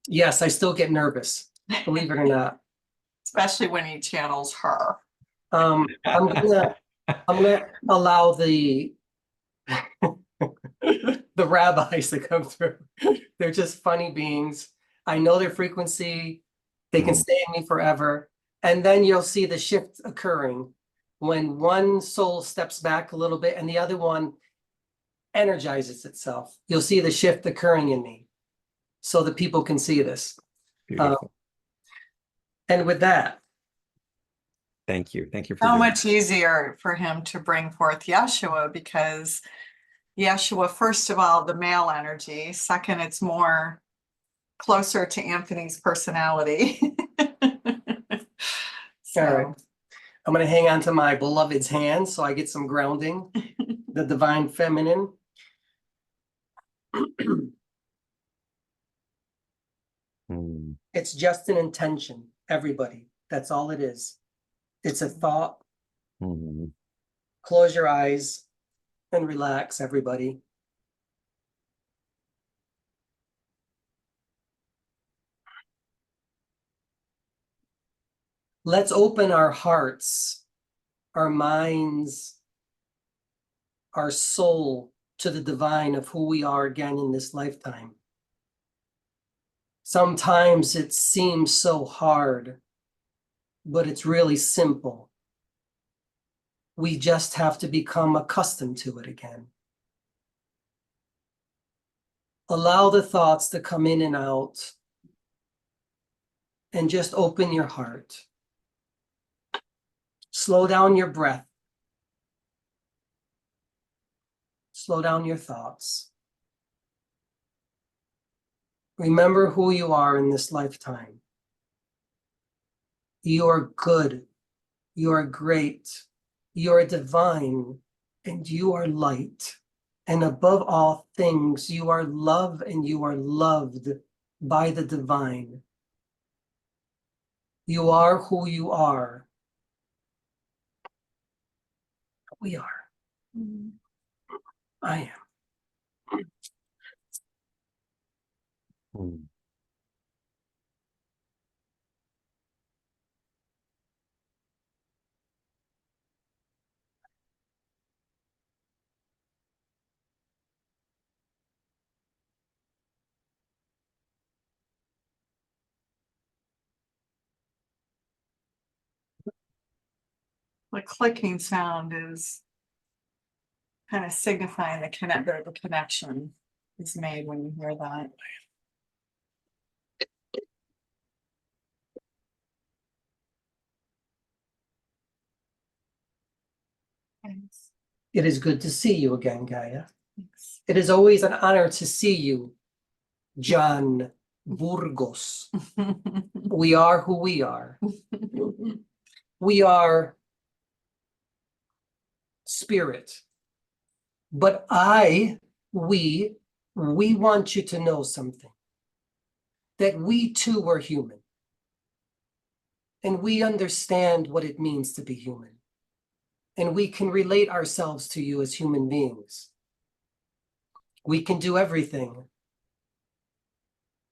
Yes, I still get nervous, believe it or not. Especially when he channels her. I'm gonna allow the The rabbis that come through. They're just funny beings. I know their frequency. They can Mhm. stay in me forever. And then you'll see the shift occurring when one soul steps back a little bit and the other one energizes itself. You'll see the shift occurring in me so that people can see this. Beautiful. And with that, Thank you. Thank you for So doing much easier for him to bring forth Yeshua, because Yeshua, first of all, the male energy. Second, it's more closer to Anthony's personality. all right, So, I'm going to hang on to my beloved's hand so I get some grounding, the divine feminine. Mm, It's just an intention, everybody. That's all it is. It's a thought. mhm. Close your eyes and relax, everybody. Let's open our hearts, our minds, our soul to the divine of who we are again in this lifetime. Sometimes it seems so hard, but it's really simple. We just have to become accustomed to it again. Allow the thoughts to come in and out, and just open your heart. Slow down your breath. Slow down your thoughts. Remember who you are in this lifetime. You are good. You are great. You are divine, and you are light. And above all things, you are love, and you are loved by the divine. You are who you are. We are. I am. Mm. the clicking sound is kind of signifying the connection is made when you hear that. Thanks. It is good to see you again, Gaia. Thanks. It is always an honor to see you, John Burgos. We are who we are. We are spirit. But we want you to know something. That we too are human. And we understand what it means to be human. And we can relate ourselves to you as human beings. We can do everything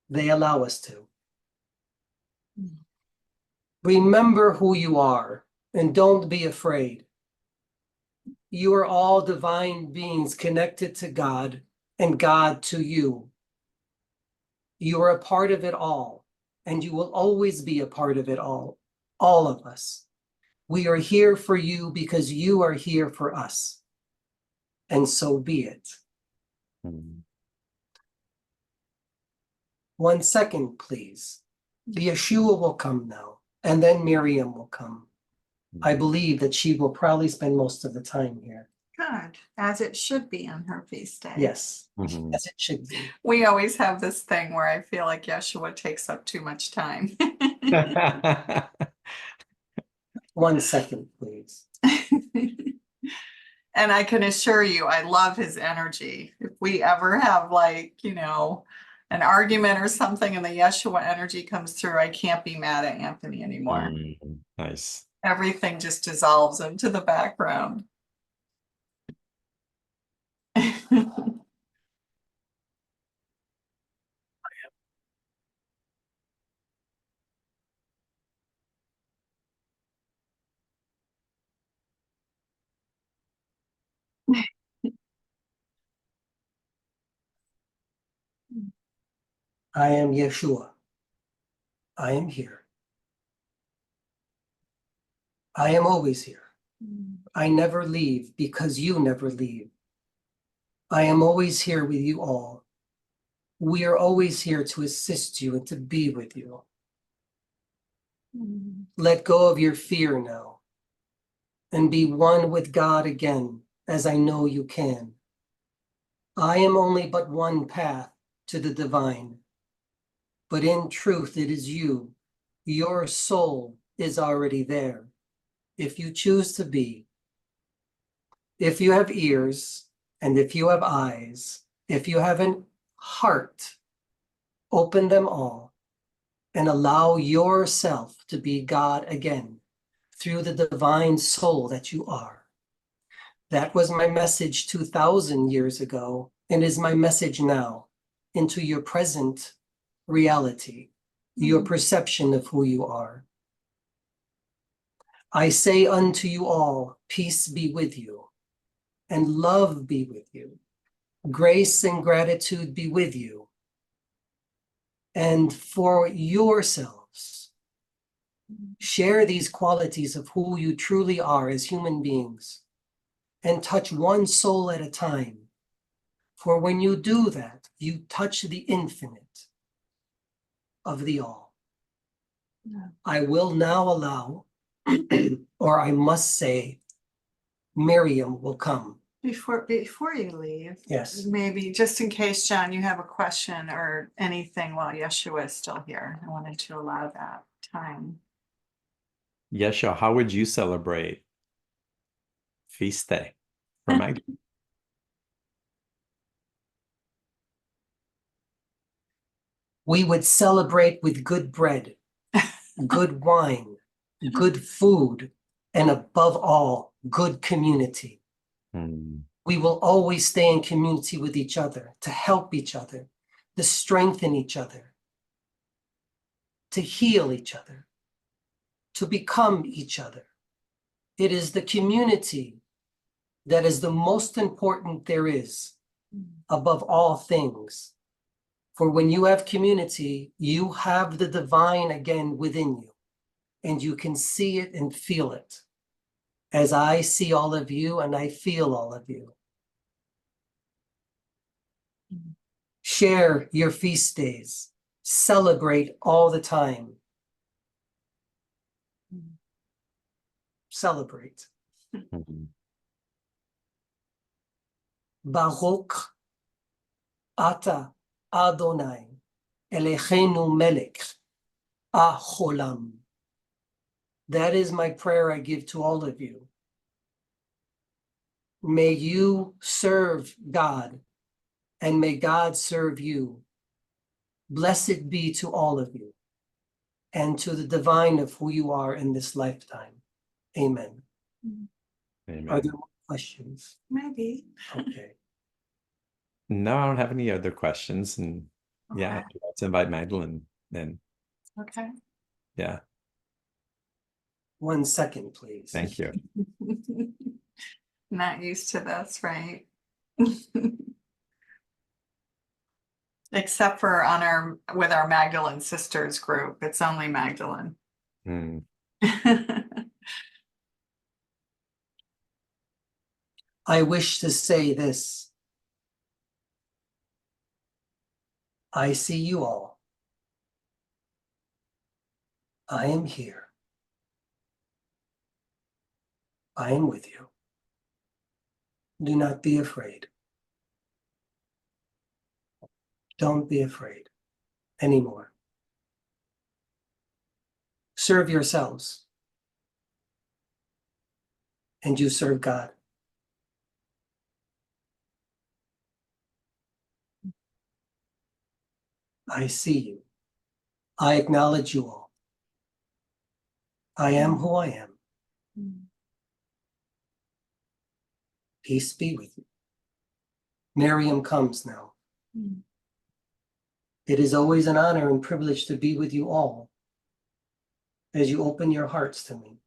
they allow us to. Remember who you are and don't be afraid. You are all divine beings connected to God and God to you. You are a part of it all, and you will always be a part of it all of us. We are here for you because you are here for us. And so be it. Mm. 1 second, please. Yeshua will come now, and then Miriam will come. I believe that she will probably spend most of the time here. Good, as it should be on her feast day. Yes, Mhm. as it should be. We always have this thing where I feel like Yeshua takes up too much time. 1 second, please. And I can assure you, I love his energy. If we ever have an argument or something and the Yeshua energy comes through, I can't be mad at Anthony anymore. Mm, nice. Everything just dissolves into the background. I am Yeshua. I am here. I am always here. I never leave because you never leave. I am always here with you all. We are always here to assist you and to be with you. Let go of your fear now and be one with God again, as I know you can. I am only but one path to the divine, but in truth it is you. Your soul is already there, if you choose to be. If you have ears, and if you have eyes, if you have a heart, open them all and allow yourself to be God again through the divine soul that you are. That was my message 2,000 years ago, and is my message now into your present reality, your perception of who you are. I say unto you all, peace be with you, and love be with you. Grace and gratitude be with you. And for yourselves, share these qualities of who you truly are as human beings, and touch one soul at a time. For when you do that, you touch the infinite of the all. I will now allow, or I must say, Miriam will come. Before you leave, Yes. maybe just in case, John, you have a question or anything while Yeshua is still here, I wanted to allow that time. Yeshua, how would you celebrate feast day for Magda? We would celebrate with good bread, good wine, good food, and above all, good community. We will always stay in community with each other, to help each other, to strengthen each other, to heal each other, to become each other. It is the community that is the most important there is above all things. For when you have community, you have the divine again within you, and you can see it and feel it. As I see all of you and I feel all of you. Share your feast days. Celebrate all the time. Celebrate. Baruch Ata Adonai Eloheinu Melech Acholam. That is my prayer I give to all of you. May you serve God, and may God serve you. Blessed be to all of you, and to the divine of who you are in this lifetime. Amen. Amen. Are there more questions? Maybe. Okay. No, I don't have any other questions. And yeah, Okay. let's invite Magdalene then. Okay. Yeah, 1 second, please. thank you. Not used to this, right? Except for with our Magdalene sisters group, it's only Magdalene. I wish to say this. I see you all. I am here. I am with you. Do not be afraid. Don't be afraid anymore. Serve yourselves, and you serve God. I see you. I acknowledge you all. I am who I am. Peace be with you. Miriam comes now. It is always an honor and privilege to be with you all as you open your hearts to me.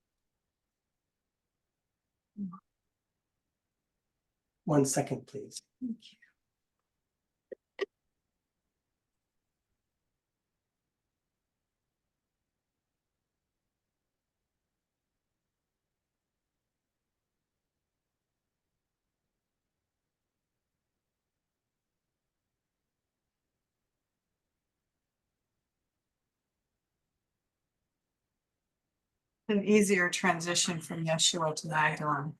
1 second, please. Thank you. An easier transition from Yeshua to Magdalene.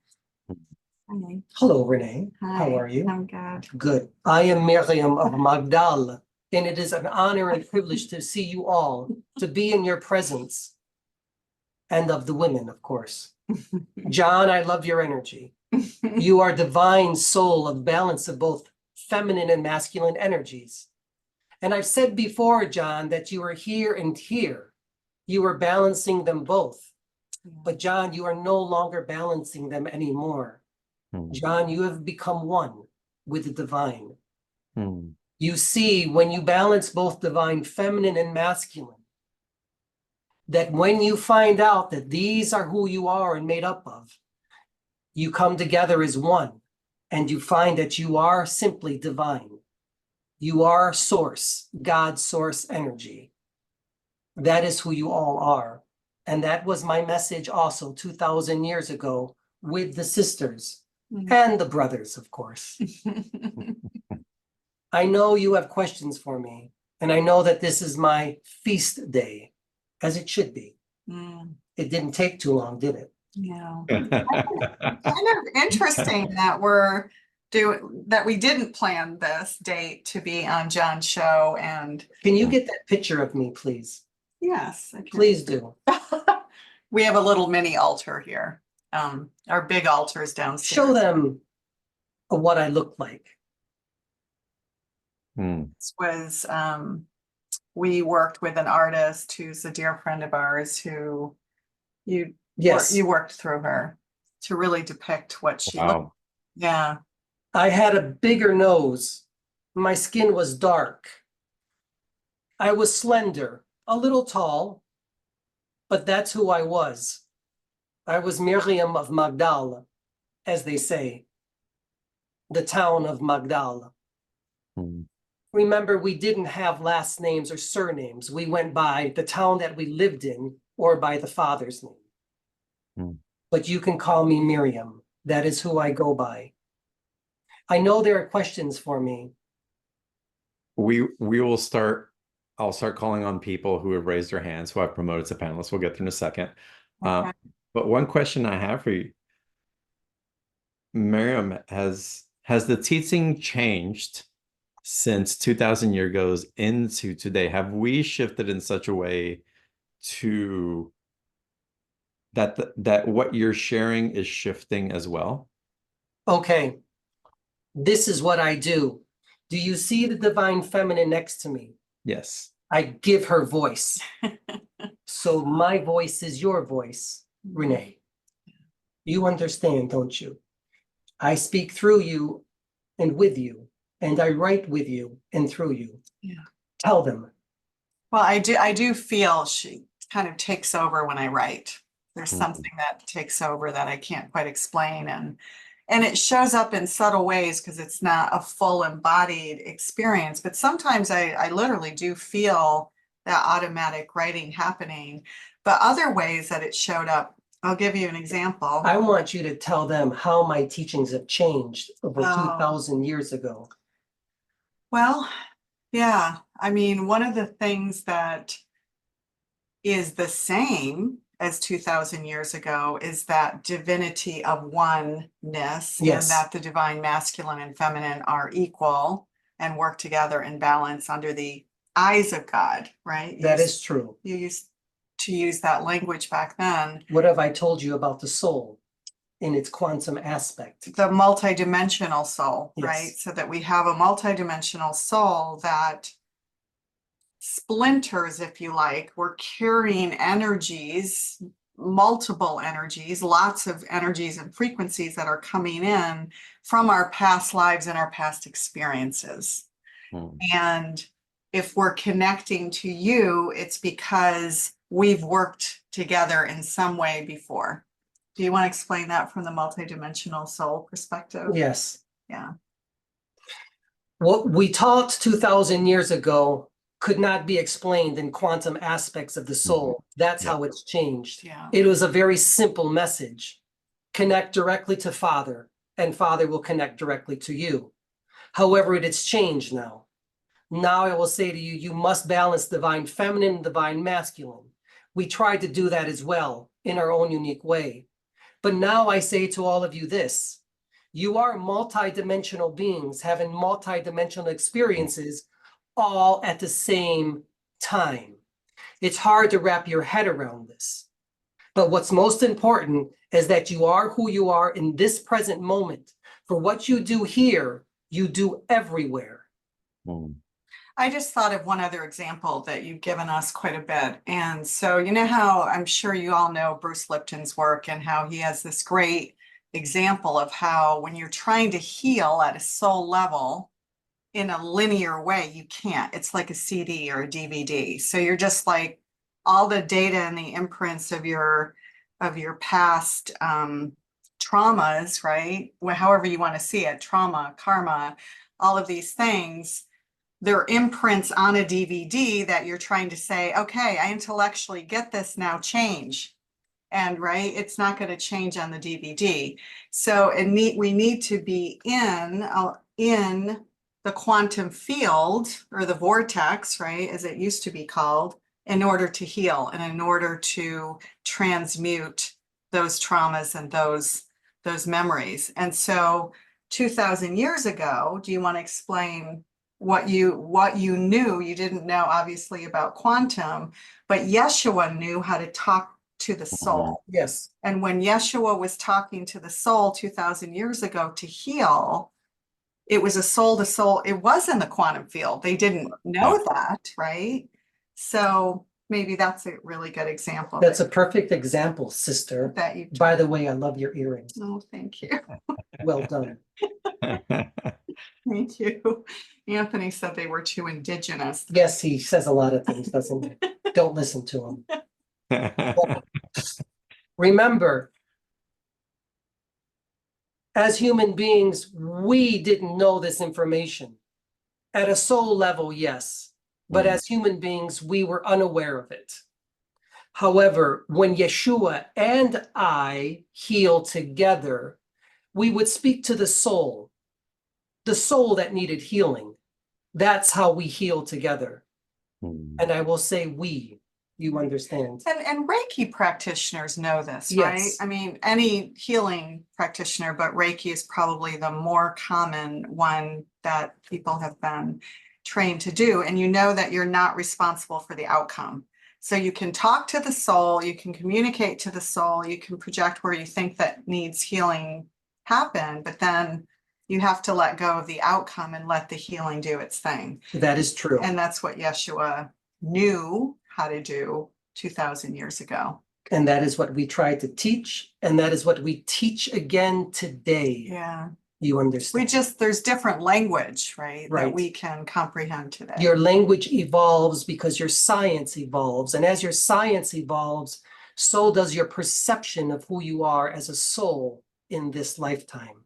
Hi. Hello, Renee. How Hi, are you? I'm good. Good. I am Miriam of Magdal, and it is an honor and privilege to see you all, to be in your presence, and of the women, of course. John, I love your energy. You are divine soul of balance of both feminine and masculine energies. And I've said before, John, that you are here and here. You are balancing them both. But John, you are no longer balancing them anymore. John, you have become one with the divine. You see, when you balance both divine, feminine, and masculine, that when you find out that these are who you are and made up of, you come together as one, and you find that you are simply divine. You are source, God's source energy. That is who you all are. And that was my message also 2,000 years ago with the sisters and the brothers, of course. I know you have questions for me, and I know that this is my feast day, as it should be. It didn't take too long, did it? Yeah. Kind of interesting that we didn't plan this date to be on John's show, and Can you get that picture of me, please? yes, I can. Please do. We have a little mini altar here. Our big altar is downstairs. Show them what I look like. This was, we worked with an artist who's a dear friend of ours who you worked through her to really depict what she looked. Yeah. I had a bigger nose. My skin was dark. I was slender, a little tall, but that's who I was. I was Miriam of Magdal, as they say, the town of Magdal. Remember, we didn't have last names or surnames. We went by the town that we lived in or by the father's name. But you can call me Miriam. That is who I go by. I know there are questions for me. We will start. I'll start calling on people who have raised their hands, who I've promoted to panelists. We'll get through in a second. Okay. But one question I have for you, Miriam, has the teaching changed since 2,000 years goes into today? Have we shifted in such a way to that what you're sharing is shifting as well? Okay, this is what I do. Do you see the divine feminine next to me? Yes. I give her voice. So my voice is your voice, Renee. You understand, don't you? I speak through you and with you, and I write with you and through you. Yeah. Tell them. Well, I do feel she kind of takes over when I write. There's something that takes over that I can't quite explain, and it shows up in subtle ways because it's not a full embodied experience. But sometimes I literally do feel that automatic writing happening. But other ways that it showed up, I'll give you an example. I want you to tell them how my teachings have changed over 2,000 years ago. Well, yeah. I mean, one of the things that is the same as 2,000 years ago is that divinity of oneness, and that the divine masculine and feminine are equal and work together in balance under the eyes of God, right? That is true. You used to use that language back then. What have I told you about the soul in its quantum aspect? The multidimensional soul, Yes. right? So that we have a multidimensional soul that splinters, if you like. We're carrying energies, multiple energies, lots of energies and frequencies that are coming in from our past lives and our past experiences. And if we're connecting to you, it's because we've worked together in some way before. Do you want to explain that from the multidimensional soul perspective? Yes. Yeah. What we taught 2,000 years ago could not be explained in quantum aspects of the soul. That's how it's changed. Yeah. It was a very simple message. Connect directly to Father, and Father will connect directly to you. However, it's changed now. Now I will say to you, you must balance divine feminine and divine masculine. We tried to do that as well in our own unique way. But now I say to all of you this, you are multidimensional beings having multidimensional experiences all at the same time. It's hard to wrap your head around this. But what's most important is that you are who you are in this present moment. For what you do here, you do everywhere. Mm. I just thought of one other example that you've given us quite a bit. And so, you know how I'm sure you all know Bruce Lipton's work and how he has this great example of how when you're trying to heal at a soul level in a linear way, you can't. It's like a CD or a DVD. So you're just like all the data and the imprints of your past traumas, right? However you want to see it, trauma, karma, all of these things. They're imprints on a DVD that you're trying to say, okay, I intellectually get this now, change. And right, it's not going to change on the DVD. So we need to be in the quantum field or the vortex, right, as it used to be called, in order to heal and in order to transmute those traumas and those memories. And so 2000 years ago, do you want to explain what you knew? You didn't know obviously about quantum, but Yeshua knew how to talk to the soul. Yes. And when Yeshua was talking to the soul 2000 years ago to heal, it was a soul to soul. It was in the quantum field. They didn't know that, right? So maybe that's a really good example. That's a perfect example, sister. That you. By the way, I love your earrings. Oh, thank you. Well done. Thank you. Anthony said they were too indigenous. Yes, he says a lot of things, doesn't he? Don't listen to him. Remember, as human beings, we didn't know this information. At a soul level, yes, but as human beings, we were unaware of it. However, when Yeshua and I healed together, we would speak to the soul that needed healing. That's how we heal together. And I will say we, you understand. And Reiki practitioners know this, Yes. right? I mean, any healing practitioner, but Reiki is probably the more common one that people have been trained to do. And you know that you're not responsible for the outcome. So you can talk to the soul, you can communicate to the soul, you can project where you think that needs healing happen, but then you have to let go of the outcome and let the healing do its thing. That is true. And that's what Yeshua knew how to do 2000 years ago. And that is what we try to teach. And that is what we teach again today. Yeah. You understand? There's different language, right? Right. That we can comprehend today. Your language evolves because your science evolves. And as your science evolves, so does your perception of who you are as a soul in this lifetime.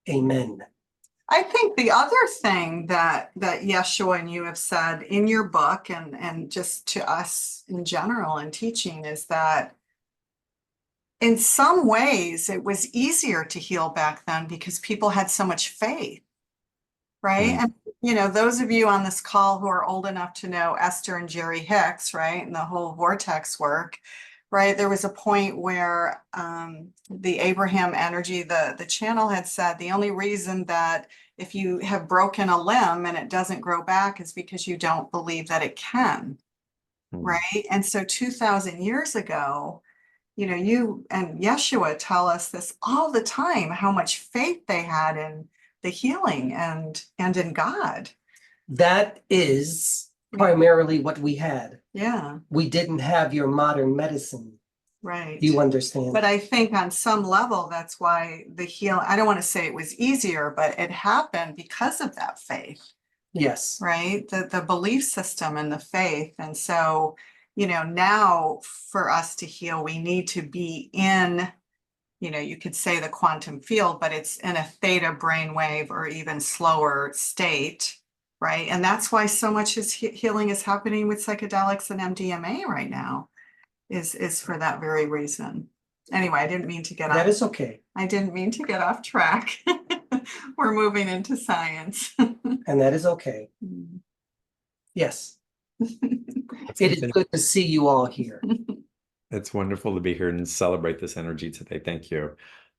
Amen. I think the other thing that Yeshua and you have said in your book and just to us in general in teaching is that in some ways it was easier to heal back then because people had so much faith, right? And you know, those of you on this call who are old enough to know Esther and Jerry Hicks, right, and the whole vortex work, right? There was a point where the Abraham energy, the channel had said the only reason that if you have broken a limb and it doesn't grow back is because you don't believe that it can, right? And so 2000 years ago, you know, you and Yeshua tell us this all the time, how much faith they had in the healing and in God. That is primarily what we had. Yeah. We didn't have your modern medicine. Right. You understand? But I think on some level, that's why the healing, I don't want to say it was easier, but it happened because of that faith. Yes. Right. The belief system and the faith. And so, you know, now for us to heal, we need to be in, you know, you could say the quantum field, but it's in a theta brainwave or even slower state. Right. And that's why so much healing is happening with psychedelics and MDMA right now is for that very reason. Anyway, I didn't mean to get off. That is okay. I didn't mean to get off track. We're moving into science. And that is okay. Yes. It is good to see you all here. It's wonderful to be here and celebrate this energy today. Thank you.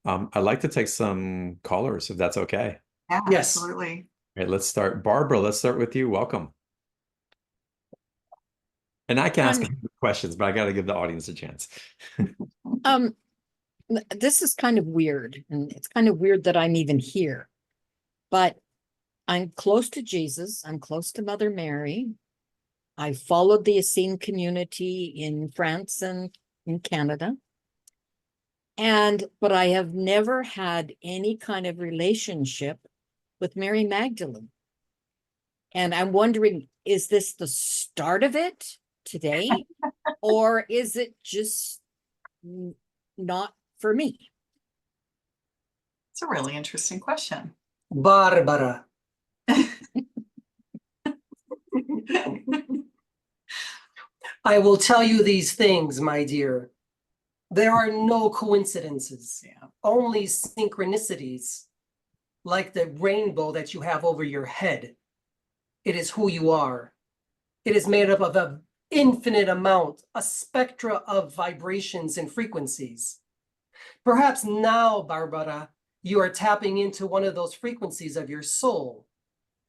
I'd like to take some callers if that's okay. Yeah, Yes. absolutely. All right, let's start. Barbara, let's start with you. Welcome. And I can ask questions, but I got to give the audience a chance. This is kind of weird, and it's kind of weird that I'm even here, but I'm close to Jesus. I'm close to Mother Mary. I followed the Essene community in France and in Canada. But I have never had any kind of relationship with Mary Magdalene. And I'm wondering, is this the start of it today? Or is it just not for me? It's a really interesting question. Barbara. I will tell you these things, my dear. There are no coincidences, only synchronicities, like the rainbow that you have over your head. It is who you are. It is made up of an infinite amount, a spectra of vibrations and frequencies. Perhaps now, Barbara, you are tapping into one of those frequencies of your soul,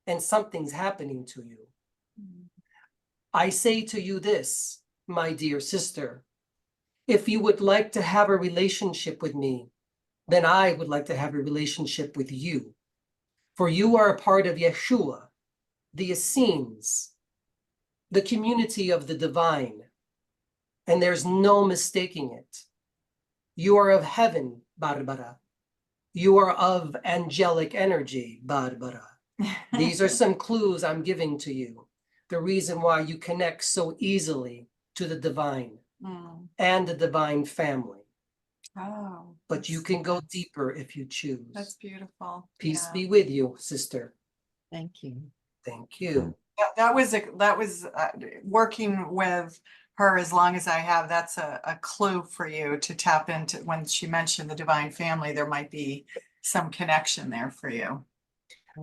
and something's happening to you. I say to you this, my dear sister, if you would like to have a relationship with me, then I would like to have a relationship with you. For you are a part of Yeshua, the Essenes, the community of the divine, and there's no mistaking it. You are of heaven, Barbara. You are of angelic energy, Barbara. These are some clues I'm giving to you. The reason why you connect so easily to the divine and the divine family. Oh, But you can go deeper if you choose. that's beautiful. Peace Yeah. be with you, sister. Thank you. Thank you. That was working with her as long as I have. That's a clue for you to tap into. When she mentioned the divine family, there might be some connection there for you.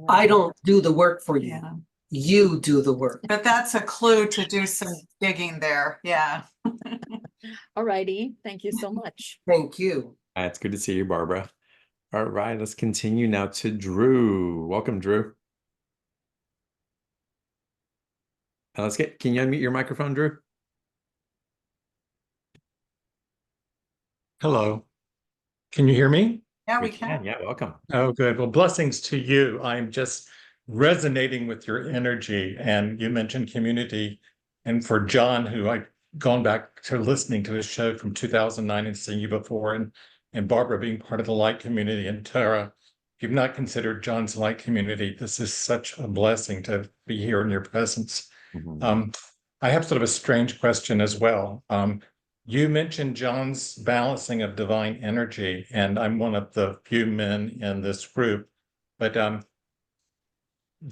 I don't do the work for you. Yeah. You do the work. But that's a clue to do some digging there. Yeah. All righty. Thank you so much. Thank you. It's good to see you, Barbara. All right, let's continue now to Drew. Welcome, Drew. And can you unmute your microphone, Drew? Hello. Can you hear me? Yeah, we can. Yeah, welcome. Oh, good. Well, blessings to you. I'm just resonating with your energy. And you mentioned community. And for John, who I've gone back to listening to his show from 2009 and seeing you before, and Barbara being part of the light community, and Tara, if you've not considered John's light community, this is such a blessing to be here in your presence. I have sort of a strange question as well. You mentioned John's balancing of divine energy, and I'm one of the few men in this group, but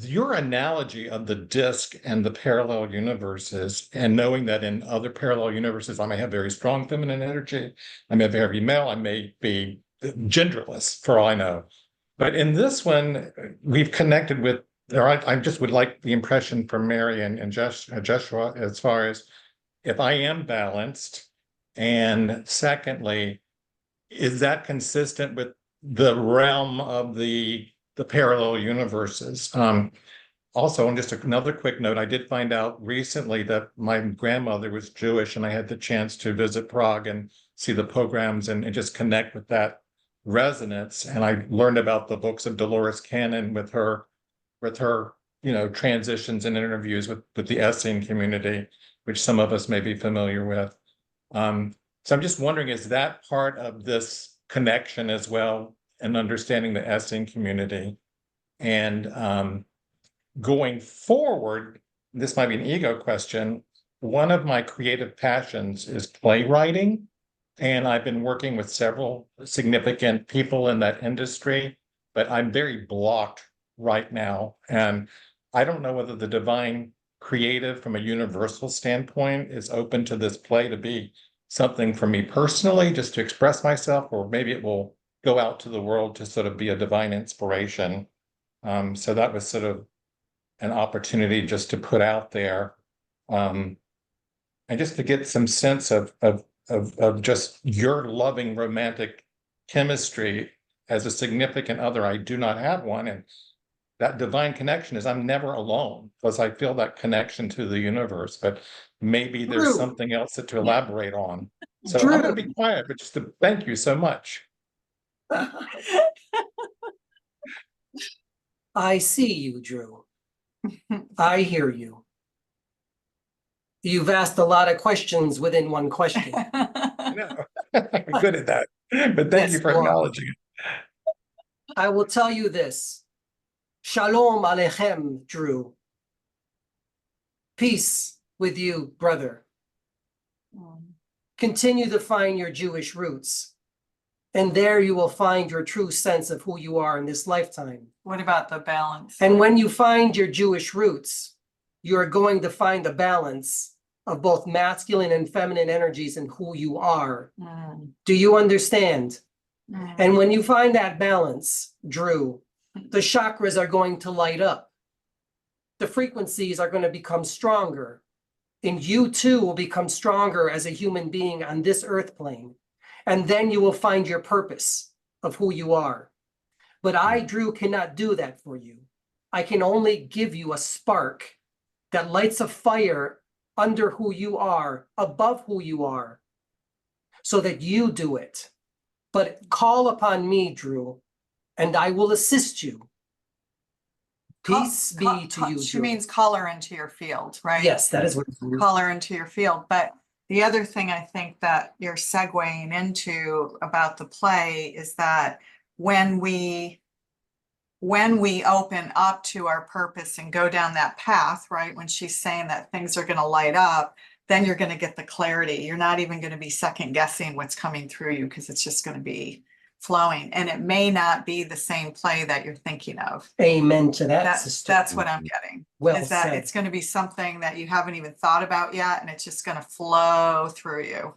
your analogy of the disc and the parallel universes, and knowing that in other parallel universes, I may have very strong feminine energy, I may be very male, I may be genderless for all I know. But in this one, we've connected with, I just would like the impression from Mary and Joshua as far as if I am balanced, and secondly, is that consistent with the realm of the parallel universes? Also, and just another quick note, I did find out recently that my grandmother was Jewish, and I had the chance to visit Prague and see the programs and just connect with that resonance. And I learned about the books of Dolores Cannon with her, transitions and interviews with the Essene community, which some of us may be familiar with. So I'm just wondering, is that part of this connection as well, and understanding the Essene community? And going forward, this might be an ego question. One of my creative passions is playwriting, and I've been working with several significant people in that industry, but I'm very blocked right now. And I don't know whether the divine creative from a universal standpoint is open to this play to be something for me personally, just to express myself, or maybe it will go out to the world to sort of be a divine inspiration. So that was sort of an opportunity just to put out there, and just to get some sense of of just your loving romantic chemistry as a significant other. I do not have one. And that divine connection is I'm never alone because I feel that connection to the universe, but maybe there's Drew. something else to elaborate on. So Drew. I'm going to be quiet, but just to thank you so much. I see you, Drew. I hear you. You've asked a lot of questions within one question. No, I'm good at that. But thank you Yes, for you are. acknowledging it. I will tell you this. Shalom Aleichem, Drew. Peace with you, brother. Continue to find your Jewish roots. And there you will find your true sense of who you are in this lifetime. What about the balance? And when you find your Jewish roots, you are going to find a balance of both masculine and feminine energies in who you are. Mm, Do you understand? mm. And when you find that balance, Drew, the chakras are going to light up. The frequencies are going to become stronger. And you too will become stronger as a human being on this earth plane. And then you will find your purpose of who you are. But I, Drew, cannot do that for you. I can only give you a spark that lights a fire under who you are, above who you are, so that you do it. But call upon me, Drew, and I will assist you. Peace be to you, She Drew. means color into your field, right? Yes, that is what it means. Color into your field. But the other thing I think that you're segueing into about the play is that when we open up to our purpose and go down that path, right? When she's saying that things are going to light up, then you're going to get the clarity. You're not even going to be second guessing what's coming through you because it's just going to be flowing. And it may not be the same play that you're thinking of. Amen to that, sister. That's what I'm getting. Well Is that said. it's going to be something that you haven't even thought about yet, and it's just going to flow through you.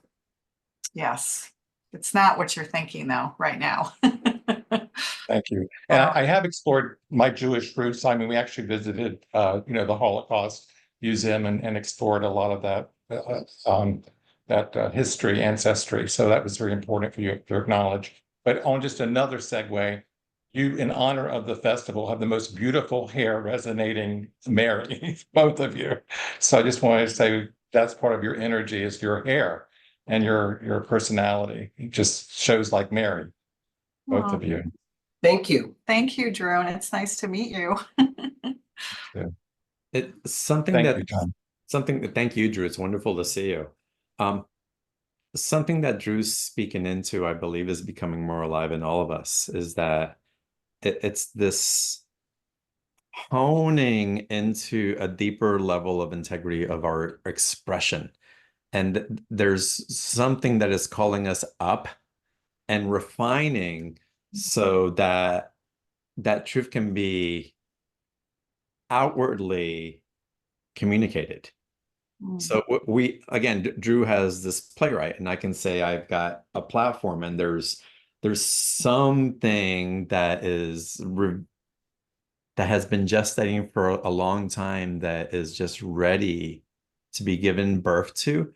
Yes. It's not what you're thinking though, right now. Thank you. And I have explored my Jewish roots. I mean, we actually visited, the Holocaust Museum and explored a lot of that history, ancestry. So that was very important for you to acknowledge. But on just another segue, you, in honor of the festival, have the most beautiful hair resonating, Mary, both of you. So I just wanted to say that's part of your energy is your hair and your personality. It just shows like Mary, both of you. Thank you. Thank you, Drew, and it's nice to meet you. It's something Thank that you, John. thank you, Drew. It's wonderful to see you. Something that Drew's speaking into, I believe, is becoming more alive in all of us, is that it's this honing into a deeper level of integrity of our expression. And there's something that is calling us up and refining so that that truth can be outwardly communicated. So we, again, Drew has this playwright, and I can say I've got a platform, and there's something that that has been gestating for a long time that is just ready to be given birth to.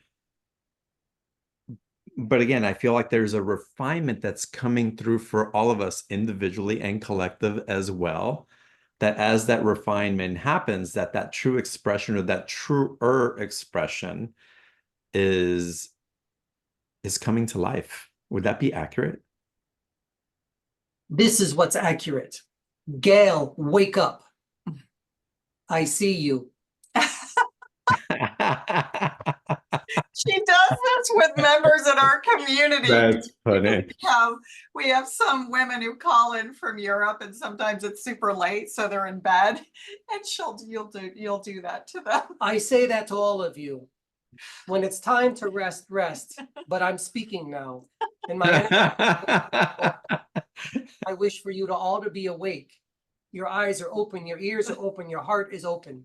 But again, I feel like there's a refinement that's coming through for all of us individually and collective as well. That as that refinement happens, that true expression or that truer expression is coming to life. Would that be accurate? This is what's accurate. Gail, wake up. I see you. She does this with members in our community. That's funny. We have some women who call in from Europe, and sometimes it's super late, so they're in bed, and you'll do that to them. I say that to all of you. When it's time to rest, rest. But I'm speaking now. And I wish for you to all to be awake. Your eyes are open, your ears are open, your heart is open.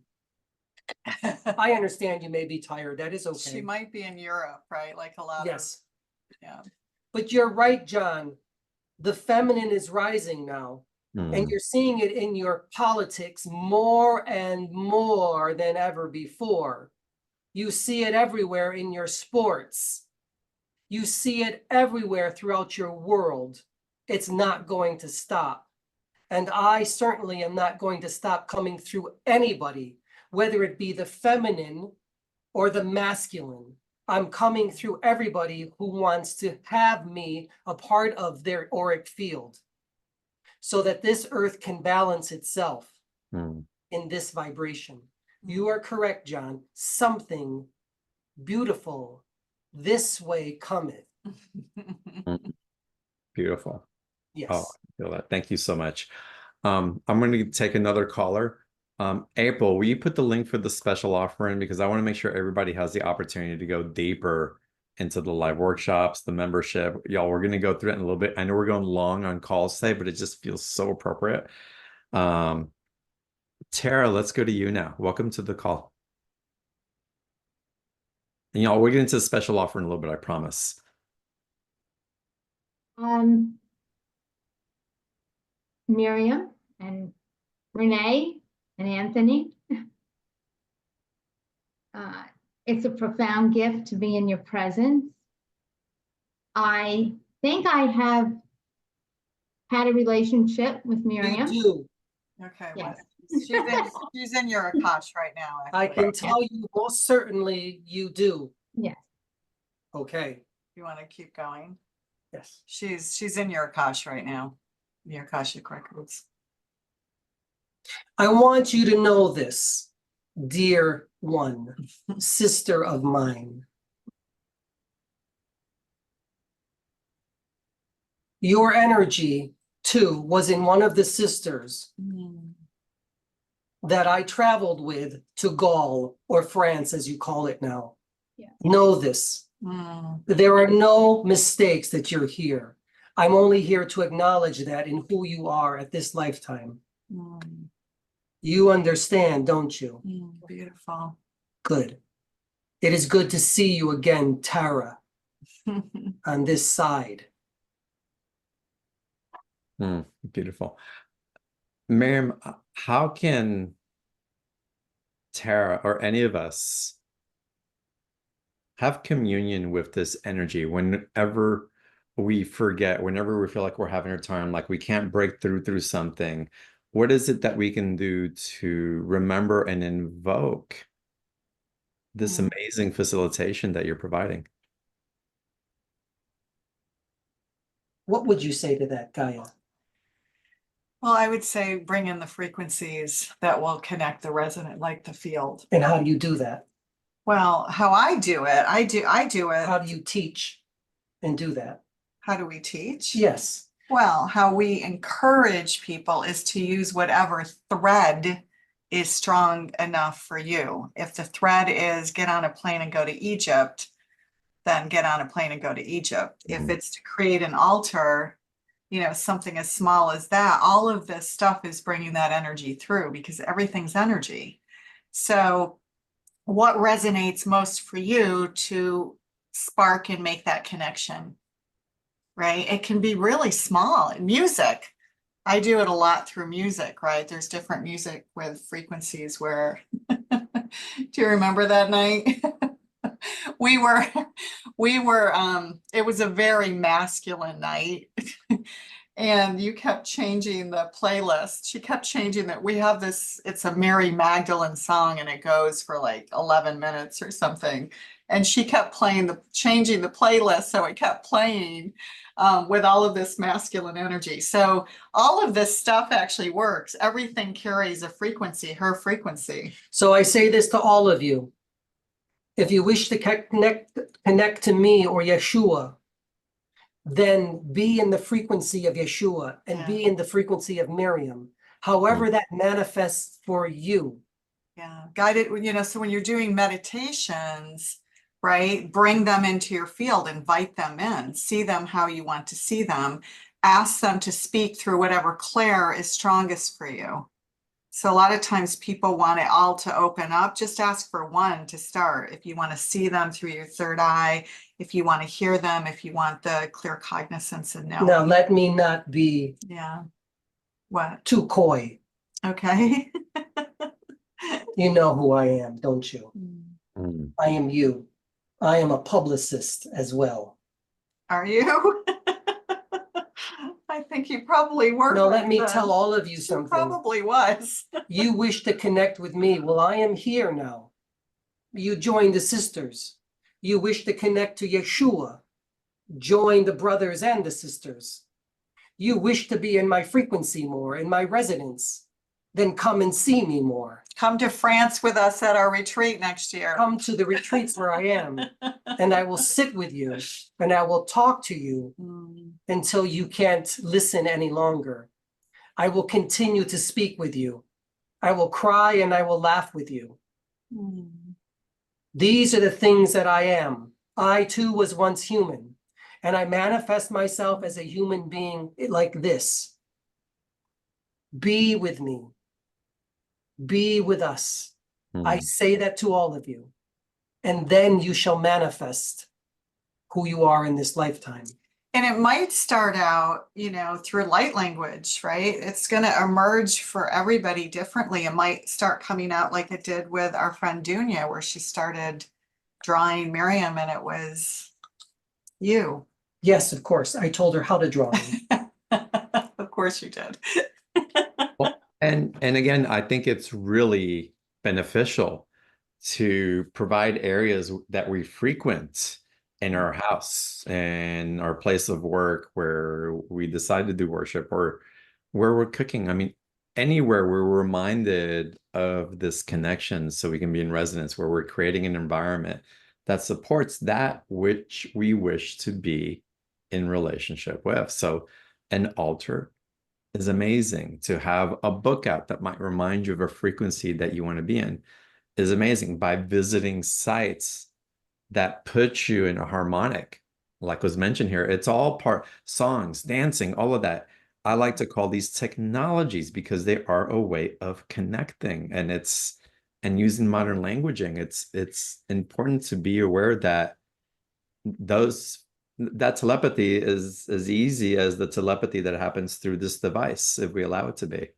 I understand you may be tired. That is okay. She might be in Europe, right? Like a lot Yes. yeah. But you're right, John. The feminine is rising now. And you're seeing it in your politics more and more than ever before. You see it everywhere in your sports. You see it everywhere throughout your world. It's not going to stop. And I certainly am not going to stop coming through anybody, whether it be the feminine or the masculine. I'm coming through everybody who wants to have me a part of their auric field so that this earth can balance itself in this vibration. You are correct, John. Something beautiful this way cometh. Beautiful. Yes. Oh, I feel that. Thank you so much. I'm going to take another caller. April, will you put the link for the special offer in? Because I want to make sure everybody has the opportunity to go deeper into the live workshops, the membership. Y'all, we're going to go through it in a little bit. I know we're going long on calls today, but it just feels so appropriate. Tara, let's go to you now. Welcome to the call. And y'all, we'll get into the special offer in a little bit, I promise. Miriam and Renee and Anthony. It's a profound gift to be in your presence. I think I have had a relationship with Miriam. You do. Okay, Yes. she's in your Akash right now. I actually. can tell you most certainly you do. Yes. Okay. You want to keep going? Yes. She's in your Akash right now. Your Akashic records. I want you to know this, dear one, sister of mine. Your energy, too, was in one of the sisters that I traveled with to Gaul, or France, as you call it now. Yeah. Know this. There are no mistakes that you're here. I'm only here to acknowledge that in who you are at this lifetime. You understand, don't you? Beautiful. Good. It is good to see you again, Tara, on this side. Beautiful. Miriam, how can Tara or any of us have communion with this energy whenever we forget, whenever we feel like we're having a time, like we can't break through something? What is it that we can do to remember and invoke this amazing facilitation that you're providing? What would you say to that, Gaia? Well, I would say bring in the frequencies that will connect the resonant, like the field. And how do you do that? Well, how I do it, I do it. How do you teach and do that? How do we teach? Yes. Well, how we encourage people is to use whatever thread is strong enough for you. If the thread is get on a plane and go to Egypt, then get on a plane and go to Egypt. If it's to create an altar, you know, something as small as that, all of this stuff is bringing that energy through because everything's energy. So what resonates most for you to spark and make that connection, right? It can be really small. Music, I do it a lot through music, right? There's different music with frequencies where, do you remember that night? we were, it was a very masculine night. And you kept changing the playlist. She kept changing that. We have this, it's a Mary Magdalene song and it goes for like 11 minutes or something. And she kept changing the playlist. So it kept playing with all of this masculine energy. So all of this stuff actually works. Everything carries a frequency, her frequency. So I say this to all of you. If you wish to connect to me or Yeshua, then be in the frequency of Yeshua and be in the frequency of Miriam, however that manifests for you. Yeah, guided, you know, so when you're doing meditations, right, bring them into your field, invite them in, see them how you want to see them, ask them to speak through whatever clair is strongest for you. So a lot of times people want it all to open up. Just ask for one to start. If you want to see them through your third eye, if you want to hear them, if you want the clear cognizance and know. Now, let me not be What? too coy. Okay. You know who I am, don't you? I am you. I am a publicist as well. Are you? I think you probably were. No, let back me then. tell all of you You something. probably was. You wish to connect with me. Well, I am here now. You join the sisters. You wish to connect to Yeshua. Join the brothers and the sisters. You wish to be in my frequency more, in my residence. Then come and see me more. Come to France with us at our retreat next year. Come to the retreats where I am, and I will sit with you, and I will talk to you until you can't listen any longer. I will continue to speak with you. I will cry and I will laugh with you. These are the things that I am. I too was once human, and I manifest myself as a human being like this. Be with me. Be with us. I say that to all of you. And then you shall manifest who you are in this lifetime. And it might start out, you know, through light language, right? It's going to emerge for everybody differently. It might start coming out like it did with our friend Dunya, where she started drawing Miriam and it was you. Yes, of course. I told her how to draw me. Of course you did. Well, and again, I think it's really beneficial to provide areas that we frequent in our house and our place of work where we decide to do worship, or where we're cooking. I mean, anywhere where we're reminded of this connection, so we can be in resonance, where we're creating an environment that supports that which we wish to be in relationship with. So an altar is amazing. To have a book out that might remind you of a frequency that you want to be in is amazing. By visiting sites that put you in a harmonic, like was mentioned here, it's all part songs, dancing, all of that. I like to call these technologies because they are a way of connecting, and using modern languaging. It's important to be aware that that telepathy is as easy as the telepathy that happens through this device, if we allow it to be.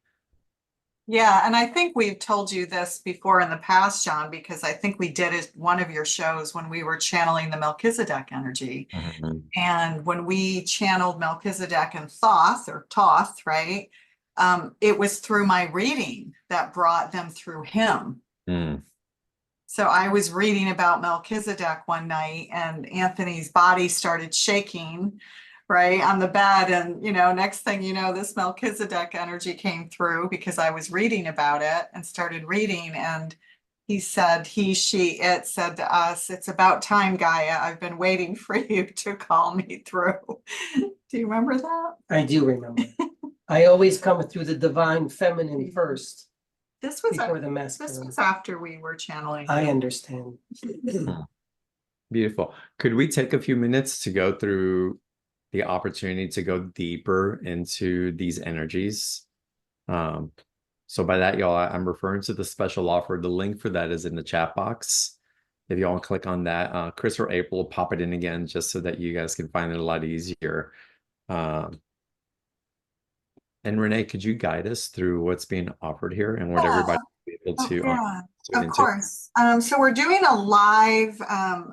Yeah, and I think we've told you this before in the past, John, because I think we did it one of your shows when we were channeling the Melchizedek energy. And when we channeled Melchizedek and Thoth, right? It was through my reading that brought them through him. So I was reading about Melchizedek one night, and Anthony's body started shaking, right, on the bed. And, you know, next thing you know, this Melchizedek energy came through because I was reading about it and started reading. And he said, it said to us, "It's about time, Gaia. I've been waiting for you to call me through." Do you remember that? I do remember. I always come through the divine feminine first. This was before the masculine. This was after we were channeling. I understand. Beautiful. Could we take a few minutes to go through the opportunity to go deeper into these energies? So by that, y'all, I'm referring to the special offer. The link for that is in the chat box. If y'all click on that, Chris or April will pop it in again, just so that you guys can find it a lot easier. And Renee, could you guide us through what's being offered here and what everybody will be able to of course. So we're doing a live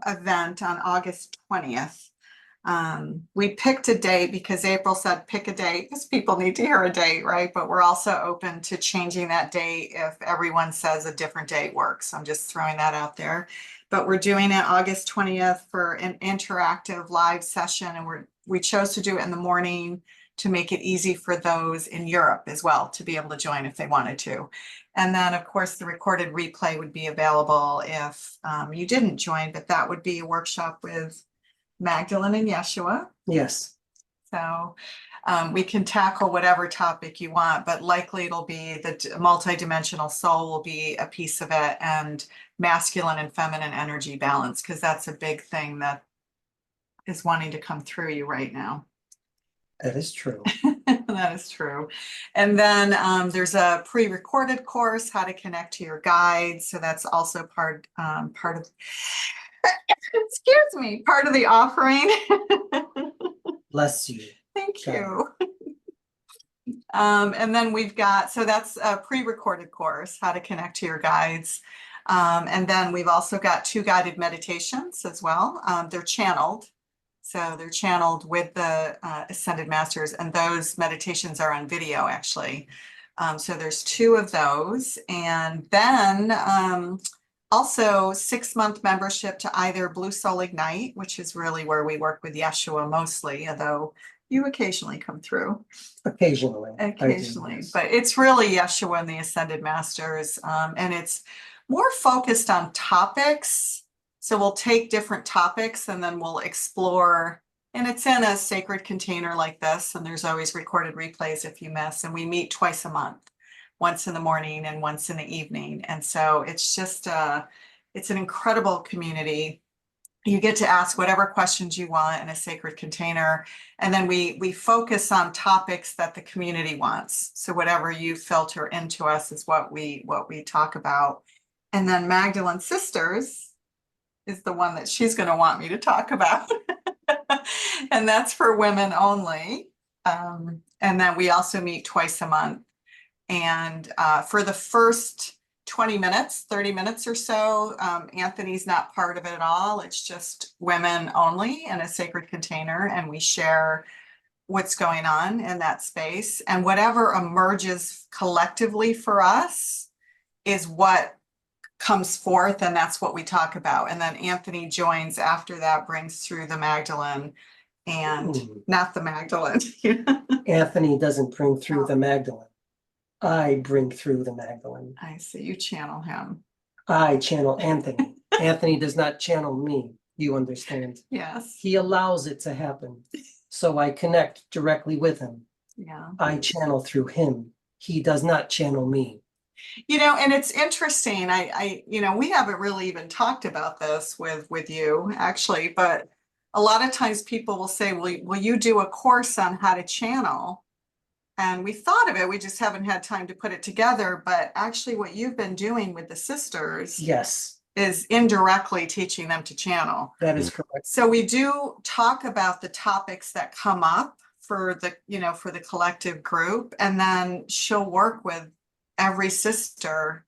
event on August 20th. We picked a date because April said pick a date because people need to hear a date, right? But we're also open to changing that date if everyone says a different date works. I'm just throwing that out there. But we're doing it August 20th for an interactive live session, and we chose to do it in the morning to make it easy for those in Europe as well to be able to join if they wanted to. And then, of course, the recorded replay would be available if you didn't join, but that would be a workshop with Magdalene and Yeshua. Yes. So we can tackle whatever topic you want, but likely it'll be the multidimensional soul will be a piece of it, and masculine and feminine energy balance, because that's a big thing that is wanting to come through you right now. That is true. That is true. And then there's a pre-recorded course, how to connect to your guides. So that's also part of, excuse me, part of the offering. Bless you. Thank you. And then we've got, so that's a pre-recorded course, how to connect to your guides. And then we've also got 2 guided meditations as well. They're channeled. So they're channeled with the Ascended Masters, and those meditations are on video, actually. So there's 2 of those. And then also 6-month membership to either Blue Soul Ignite, which is really where we work with Yeshua mostly, although you occasionally come through. Occasionally. I do, Occasionally, yes. but it's really Yeshua and the Ascended Masters. And it's more focused on topics. So we'll take different topics and then we'll explore, and it's in a sacred container like this, and there's always recorded replays if you miss, and we meet twice a month, once in the morning and once in the evening. And so it's just, it's an incredible community. You get to ask whatever questions you want in a sacred container. And then we focus on topics that the community wants. So whatever you filter into us is what we talk about. And then Magdalene Sisters is the one that she's going to want me to talk about. And that's for women only. And then we also meet twice a month. And for the first 20 minutes, 30 minutes or so, Anthony's not part of it at all. It's just women only in a sacred container. And we share what's going on in that space. And whatever emerges collectively for us is what comes forth, and that's what we talk about. And then Anthony joins after that, brings through the Magdalene and not the Magdalene. Anthony doesn't bring through the Magdalene. I bring through the Magdalene. I see, you channel him. I channel Anthony. Anthony does not channel me. You understand? Yes. He allows it to happen. So I connect directly with him. Yeah. I channel through him. He does not channel me. You know, and it's interesting. We haven't really even talked about this with you actually, but a lot of times people will say, will you do a course on how to channel? And we thought of it, we just haven't had time to put it together. But actually what you've been doing with the sisters, yes, is indirectly teaching them to channel. That is correct. So we do talk about the topics that come up for the collective group, and then she'll work with every sister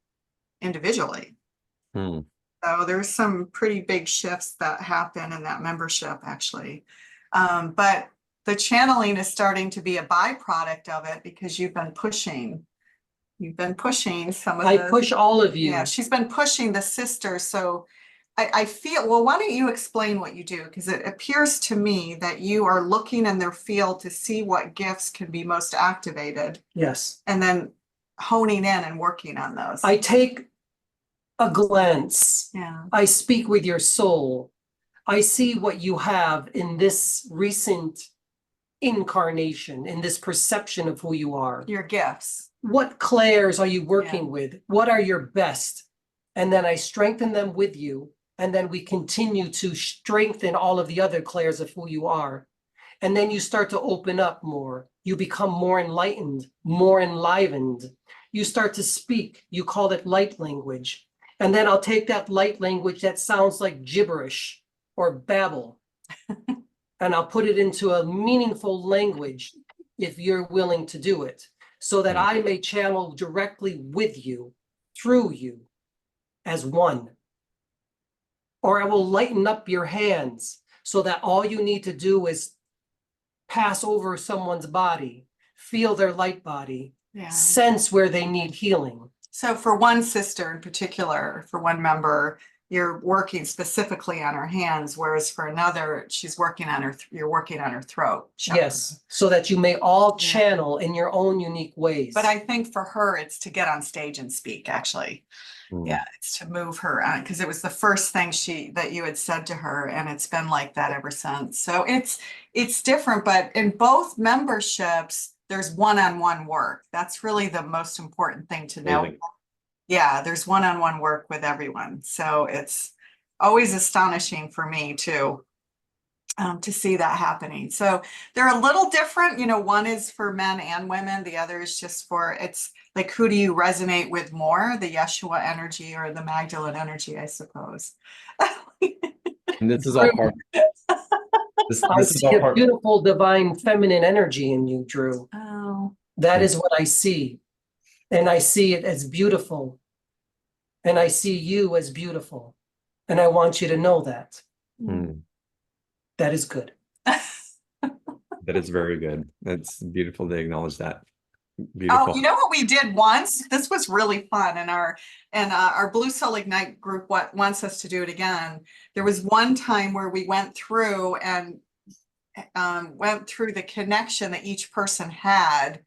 individually. So there's some pretty big shifts that happen in that membership, actually. But the channeling is starting to be a byproduct of it, because you've been pushing some of I push all of you. Yeah, she's been pushing the sisters. So I feel, well, why don't you explain what you do? Because it appears to me that you are looking in their field to see what gifts can be most activated, Yes. and then honing in and working on those. I take a glance. Yeah. I speak with your soul. I see what you have in this recent incarnation, in this perception of who you are. Your gifts. What clairs are you working Yeah. with? What are your best? And then I strengthen them with you. And then we continue to strengthen all of the other clairs of who you are. And then you start to open up more. You become more enlightened, more enlivened. You start to speak. You call it light language. And then I'll take that light language that sounds like gibberish or babble, and I'll put it into a meaningful language if you're willing to do it, so that I may channel directly with you, through you, as one. Or I will lighten up your hands so that all you need to do is pass over someone's body, feel their light body, Yeah. sense where they need healing. So for one sister in particular, for one member, you're working specifically on her hands, whereas for another, she's working on you're working on her throat chakra. Yes, so that you may all channel in your own unique ways. But I think for her, it's to get on stage and speak, actually. Yeah, it's to move her on, because it was the first thing that you had said to her, and it's been like that ever since. So it's different, but in both memberships, there's one-on-one work. That's really the most important thing to know. Really? Yeah, there's one-on-one work with everyone. So it's always astonishing for me too, to see that happening. So they're a little different. One is for men and women. The other is just it's like, who do you resonate with more? The Yeshua energy or the Magdalene energy, I suppose. And this is all part. This I is see all a part. beautiful divine feminine energy in you, Drew. Oh, That is what I see. And I see it as beautiful. And I see you as beautiful. And I want you to know that. Mm. That is good. That is very good. It's beautiful to acknowledge that. Oh, Beautiful. you know what we did once? This was really fun, and our Blue Soul Ignite group wants us to do it again. There was one time where we went through and went through the connection that each person had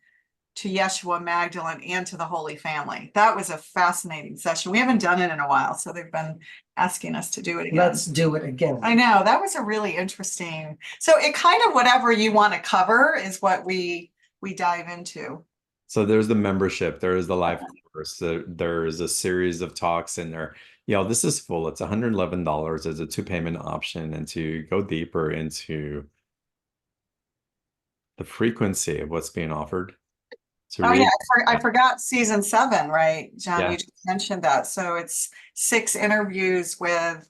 to Yeshua, Magdalene, and to the Holy Family. That was a fascinating session. We haven't done it in a while, so they've been asking us to do it again. Let's do it again. I know, that was a really interesting. So it kind of whatever you want to cover is what we dive into. So there's the membership, there is the live course, there's a series of talks in there. This is full. It's $111 as a 2 payment option, and to go deeper into the frequency of what's being offered. Oh yeah, I forgot season 7, right, John? Yeah. You just mentioned that. So it's 6 interviews with,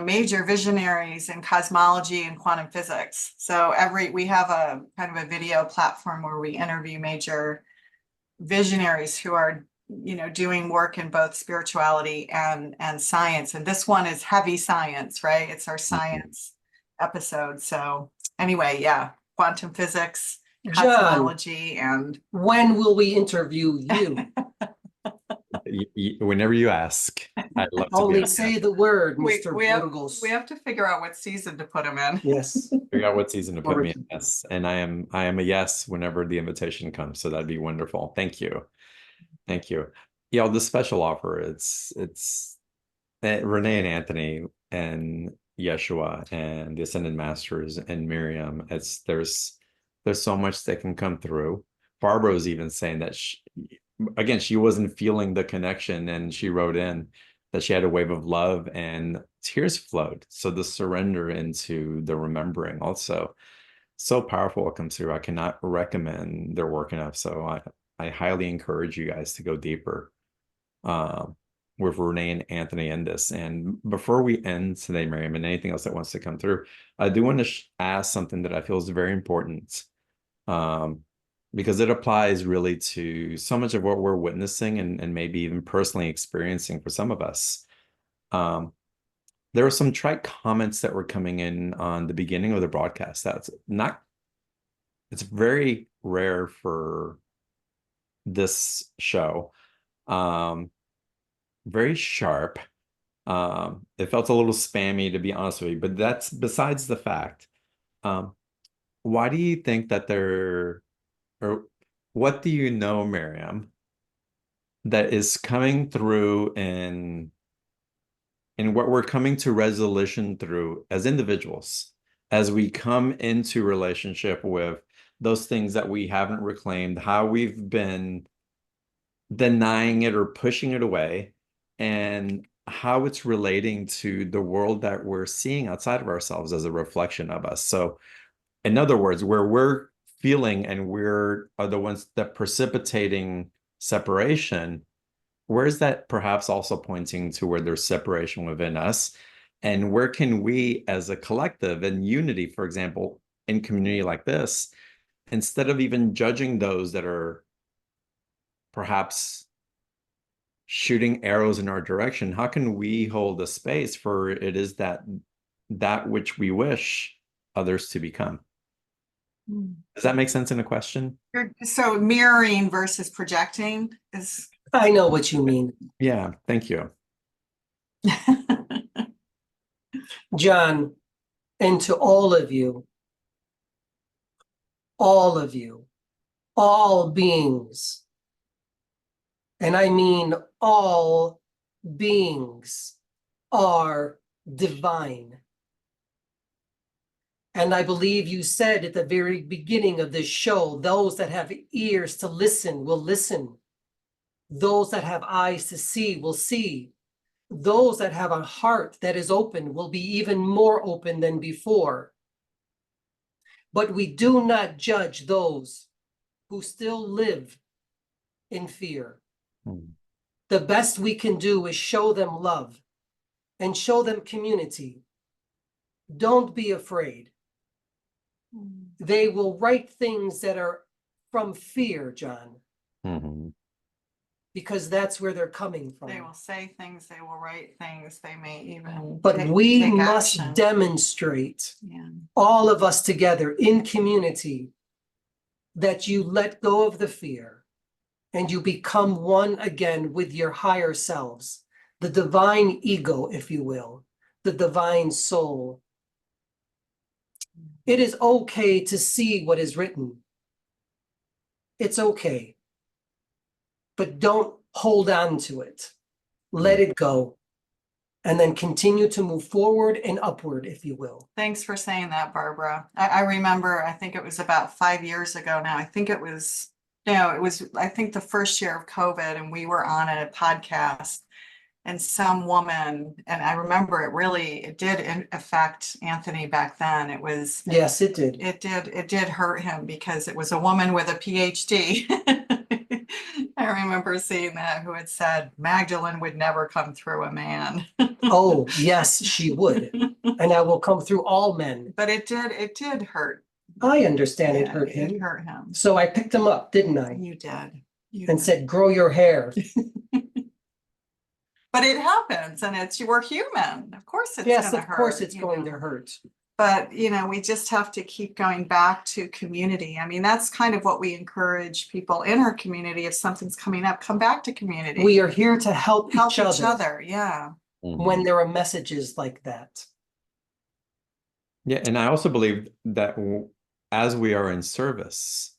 major visionaries in cosmology and quantum physics. So we have a kind of a video platform where we interview major visionaries who are, doing work in both spirituality and science. And this one is heavy science, right? It's our science episode. So anyway, yeah, quantum physics, John, cosmology, and when will we interview you? Whenever you ask, I'd love to Only be say the word, Mr. we Burgos. have to figure out what season to put them in. Yes. figure out what season to put me in. Yes, and I am a yes whenever the invitation comes. So that'd be wonderful. Thank you. The special offer. It's Renee and Anthony and Yeshua and the Ascended Masters and Miriam. There's so much that can come through. Barbara was even saying that she wasn't feeling the connection, and she wrote in that she had a wave of love and tears flowed. So the surrender into the remembering also so powerful what comes through. I cannot recommend their work enough. So I highly encourage you guys to go deeper with Renee and Anthony in this. And before we end today, Miriam, and anything else that wants to come through, I do want to ask something that I feel is very important. Because it applies really to so much of what we're witnessing and maybe even personally experiencing for some of us. There were some trite comments that were coming in on the beginning of the broadcast. It's very rare for this show. Very sharp. It felt a little spammy, to be honest with you, but that's besides the fact. Why do you think that or what do you know, Miriam, that is coming through in what we're coming to resolution through as individuals, as we come into relationship with those things that we haven't reclaimed, how we've been denying it or pushing it away, and how it's relating to the world that we're seeing outside of ourselves as a reflection of us. So in other words, where we're feeling and we're the ones that precipitating separation, where is that perhaps also pointing to where there's separation within us? And where can we as a collective and unity, for example, in community like this, instead of even judging those that are perhaps shooting arrows in our direction, how can we hold a space for it is that which we wish others to become? Does that make sense in a question? So mirroring versus projecting is. I know what you mean. Yeah, thank you. John, and to all of you, all beings, and I mean all beings are divine. And I believe you said at the very beginning of this show, those that have ears to listen will listen. Those that have eyes to see will see. Those that have a heart that is open will be even more open than before. But we do not judge those who still live in fear. The best we can do is show them love and show them community. Don't be afraid. They will write things that are from fear, John. because that's where they're coming They from. will say things, they will write things, they may even. But we take must action. demonstrate, Yeah. all of us together in community, that you let go of the fear and you become one again with your higher selves, the divine ego, if you will, the divine soul. It is okay to see what is written. It's okay. But don't hold on to it. Let it go. And then continue to move forward and upward, if you will. Thanks for saying that, Barbara. I remember, I think it was about 5 years ago now. I think it was, I think the first year of COVID, and we were on a podcast, and some woman, and I remember it did affect Anthony back then. It was, Yes, it did. it did hurt him because it was a woman with a PhD. I remember seeing that, who had said Magdalene would never come through a man. Oh, yes, she would. And I will come through all men. But it did hurt. I understand it Yeah, hurt It him. hurt him. So I picked him up, didn't I? You did. You And did. said, grow your hair. But it happens, and we're human. Of course it's Yes, gonna of course hurt, it's you going know. to hurt. But, we just have to keep going back to community. I mean, that's kind of what we encourage people in our community. If something's coming up, come back to community. We are here to help Help each each other other, yeah. when there are messages like that. Yeah, and I also believe that as we are in service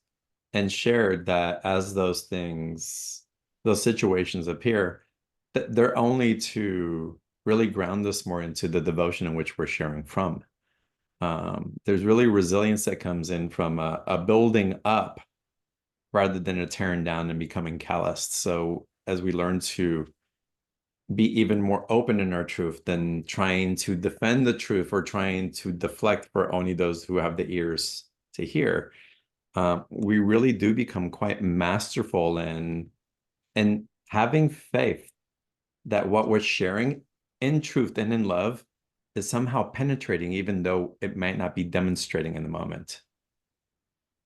and shared that as those things, those situations appear, that they're only to really ground us more into the devotion in which we're sharing from. There's really resilience that comes in from a building up rather than a tearing down and becoming calloused. So as we learn to be even more open in our truth than trying to defend the truth or trying to deflect for only those who have the ears to hear, we really do become quite masterful in having faith that what we're sharing in truth and in love is somehow penetrating, even though it might not be demonstrating in the moment.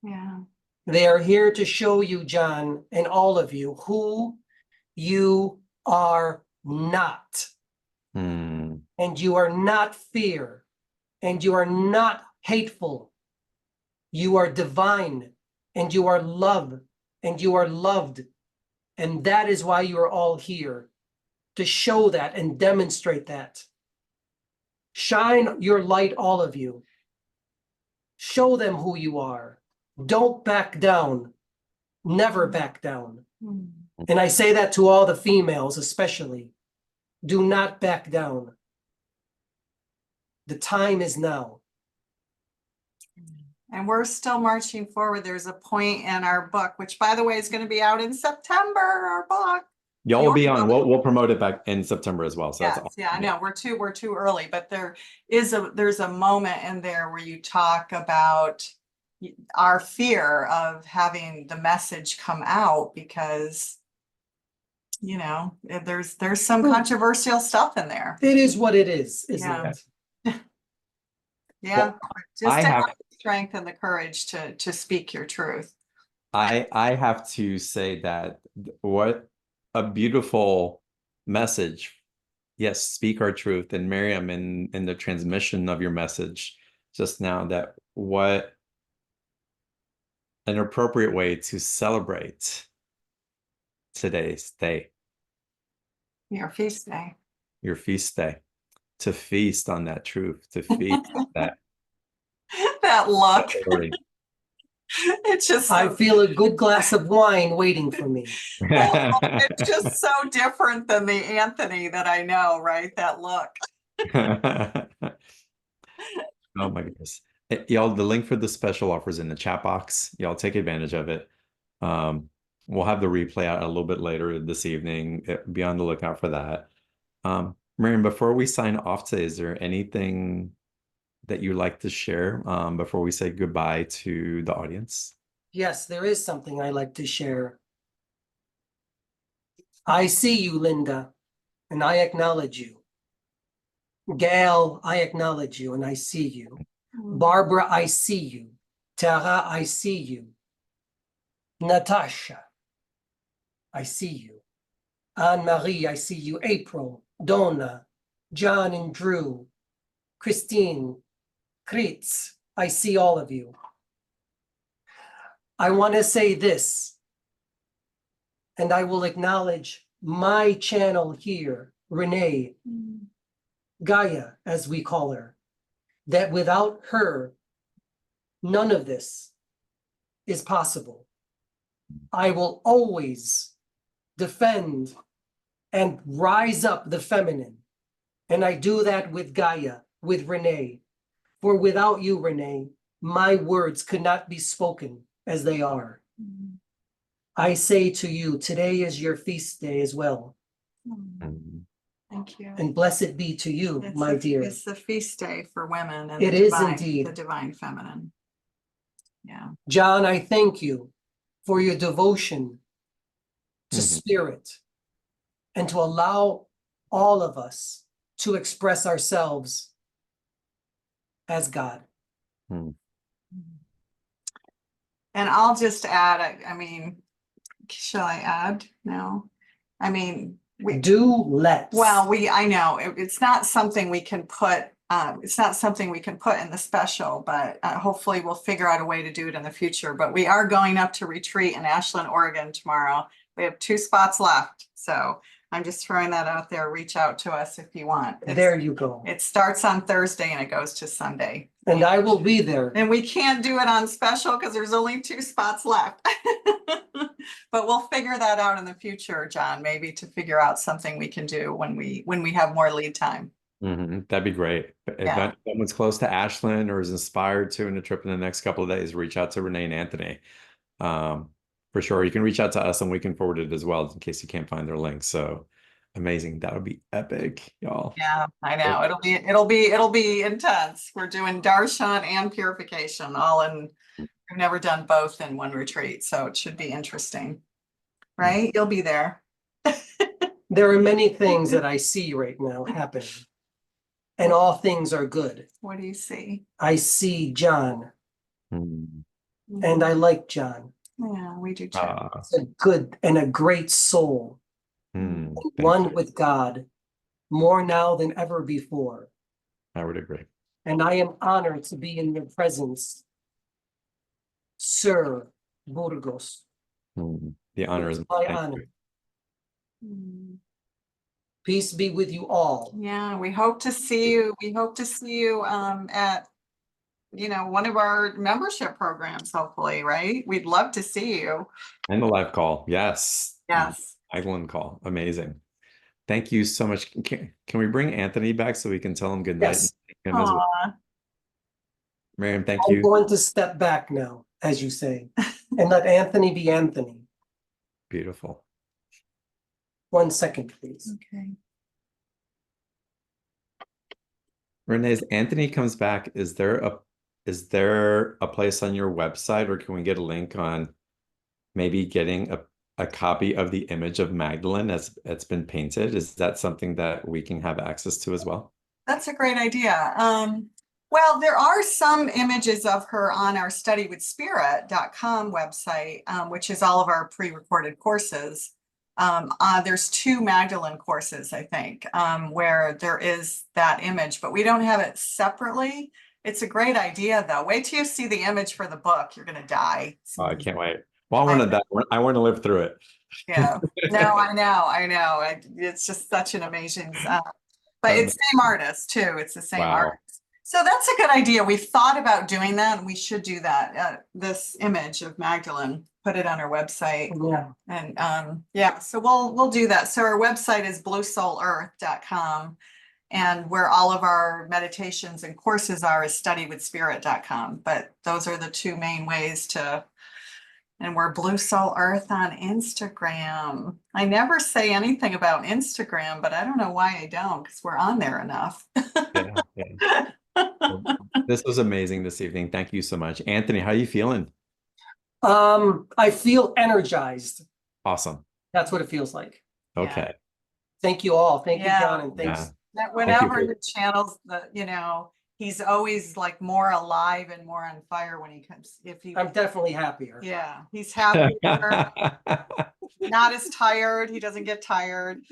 Yeah. They are here to show you, John, and all of you, who you are not. Hmm. And you are not fear. And you are not hateful. You are divine. And you are love. And you are loved. And that is why you are all here. To show that and demonstrate that. Shine your light, all of you. Show them who you are. Don't back down. Never back down. Mm. And I say that to all the females, especially. Do not back down. The time is now. And we're still marching forward. There's a point in our book, which by the way is going to be out in September, our book. Y'all will be on. We'll promote it back in September as well. So Yes, that's awesome. yeah, I know we're too early, but there's a moment in there where you talk about our fear of having the message come out because there's some controversial stuff in there. It is what it is, isn't Yeah. it? Yeah, Well, just I to have- have the strength and the courage to speak your truth. I have to say that what a beautiful message. Yes, speak our truth. And Miriam, in the transmission of your message just now, that what an appropriate way to celebrate today's day, Your feast day. your feast day, to feast on that truth, to feast on that That look. glory. It's just I feel a good glass of wine waiting for me. it's just so different than the Anthony that I know, right? That look. Oh my goodness. Y'all, the link for the special offer is in the chat box. Y'all take advantage of it. We'll have the replay out a little bit later this evening. Be on the lookout for that. Miriam, before we sign off today, is there anything that you'd like to share before we say goodbye to the audience? Yes, there is something I like to share. I see you, Linda, and I acknowledge you. Gail, I acknowledge you and I see you. Barbara, I see you. Tara, I see you. Natasha, I see you. Anne-Marie, I see you. April, Donna, John and Drew, Christine, Kritz, I see all of you. I want to say this, and I will acknowledge my channel here, Renee, Gaia, as we call her, that without her, none of this is possible. I will always defend and rise up the feminine. And I do that with Gaia, with Renee. For without you, Renee, my words could not be spoken as they are. I say to you, today is your feast day as well. Thank you. And blessed be to you, my dear. It's the feast day for women and It the is divine, indeed. the divine feminine. Yeah. John, I thank you for your devotion to spirit and to allow all of us to express ourselves as God. And I'll just add, I mean, shall I add? No. I mean, Let's. well, I know it's not something we can put, it's not something we can put in the special, but hopefully we'll figure out a way to do it in the future. But we are going up to retreat in Ashland, Oregon tomorrow. We have 2 spots left. So I'm just throwing that out there. Reach out to us if you want. There you go. It starts on Thursday and it goes to Sunday. And I will be there. And we can't do it on special because there's only 2 spots left. But we'll figure that out in the future, John, maybe to figure out something we can do when we have more lead time. That'd be great. If someone's close to Ashland or is inspired to in a trip in the next couple of days, reach out to Renee and Anthony. For sure. You can reach out to us and we can forward it as well in case you can't find their link. So amazing. That would be epic, y'all. Yeah, I know. It'll be intense. We're doing darshan and purification all in. We've never done both in one retreat, so it should be interesting. Right? You'll be there. There are many things that I see right now happening. And all things are good. What do you see? I see John. And I like John. Yeah, we do too. It's a good and a great soul. One with God, more now than ever before. I would agree. And I am honored to be in your presence, Sir Burgos. The honor is my honor. Peace be with you all. Yeah, we hope to see you. We hope to see you at one of our membership programs, hopefully, right? We'd love to see you. And the live call. Yes. Yes. Magdalene call. Amazing. Thank you so much. Can we bring Anthony back so we can tell him good night? Yes. Miriam, thank I'm you. going to step back now, as you say, and let Anthony be Anthony. Beautiful. 1 second, please. Okay. Renee, as Anthony comes back, is there a place on your website, or can we get a link on maybe getting a copy of the image of Magdalene as it's been painted? Is that something that we can have access to as well? That's a great idea. Well, there are some images of her on our studywithspirit.com website, which is all of our pre-recorded courses. There's 2 Magdalene courses, I think, where there is that image, but we don't have it separately. It's a great idea, though. Wait till you see the image for the book. You're going to die. Oh, I can't wait. Well, I want to live through it. Yeah. No, I know. It's just such an amazing, but it's same artist too. It's the same artist. So that's a good idea. We've thought about doing that, and we should do that. This image of Magdalene, put it on our website. Yeah. And so we'll do that. So our website is bluesoulearth.com, and where all of our meditations and courses are is studywithspirit.com. But those are the 2 main ways to. And we're Blue Soul Earth on Instagram. I never say anything about Instagram, but I don't know why I don't, because we're on there enough. Yeah. Well, this was amazing this evening. Thank you so much. Anthony, how are you feeling? I feel energized. Awesome. That's what it feels like. Okay. Thank you all. Thank you, John, and thanks. Whenever the channels, he's always like more alive and more on fire when he comes. I'm definitely happier. Yeah, he's happier, not as tired. He doesn't get tired.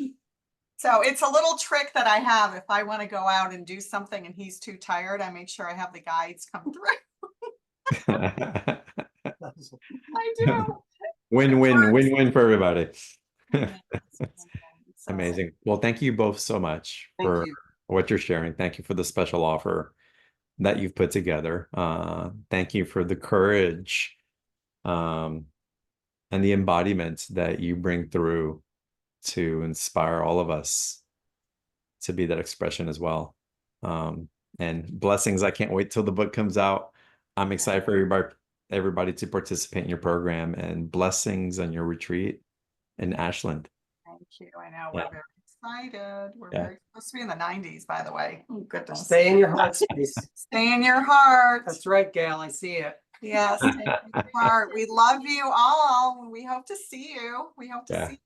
So it's a little trick that I have. If I want to go out and do something and he's too tired, I make sure I have the guides come through. I do. Win-win for everybody. So, Amazing. Well, thank you both so much Thank for you. what you're sharing. Thank you for the special offer that you've put together. Thank you for the courage and the embodiment that you bring through to inspire all of us to be that expression as well. And blessings. I can't wait till the book comes out. I'm excited for everybody to participate in your program, and blessings on your retreat in Ashland. Thank you. I know Yeah. we're very excited. We're Yeah. very supposed to be in the 90s, by the way. Oh, goodness. Stay in your heart space. Stay in your heart. That's right, Gail. I see it. Yes, stay in your heart. We love you all. We hope to see you. We hope to Yeah. see you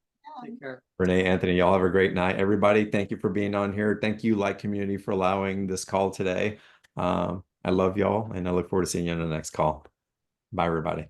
again. Take care. Renee, Anthony, y'all have a great night. Everybody, thank you for being on here. Thank you, Light Community, for allowing this call today. I love y'all, and I look forward to seeing you on the next call. Bye, everybody.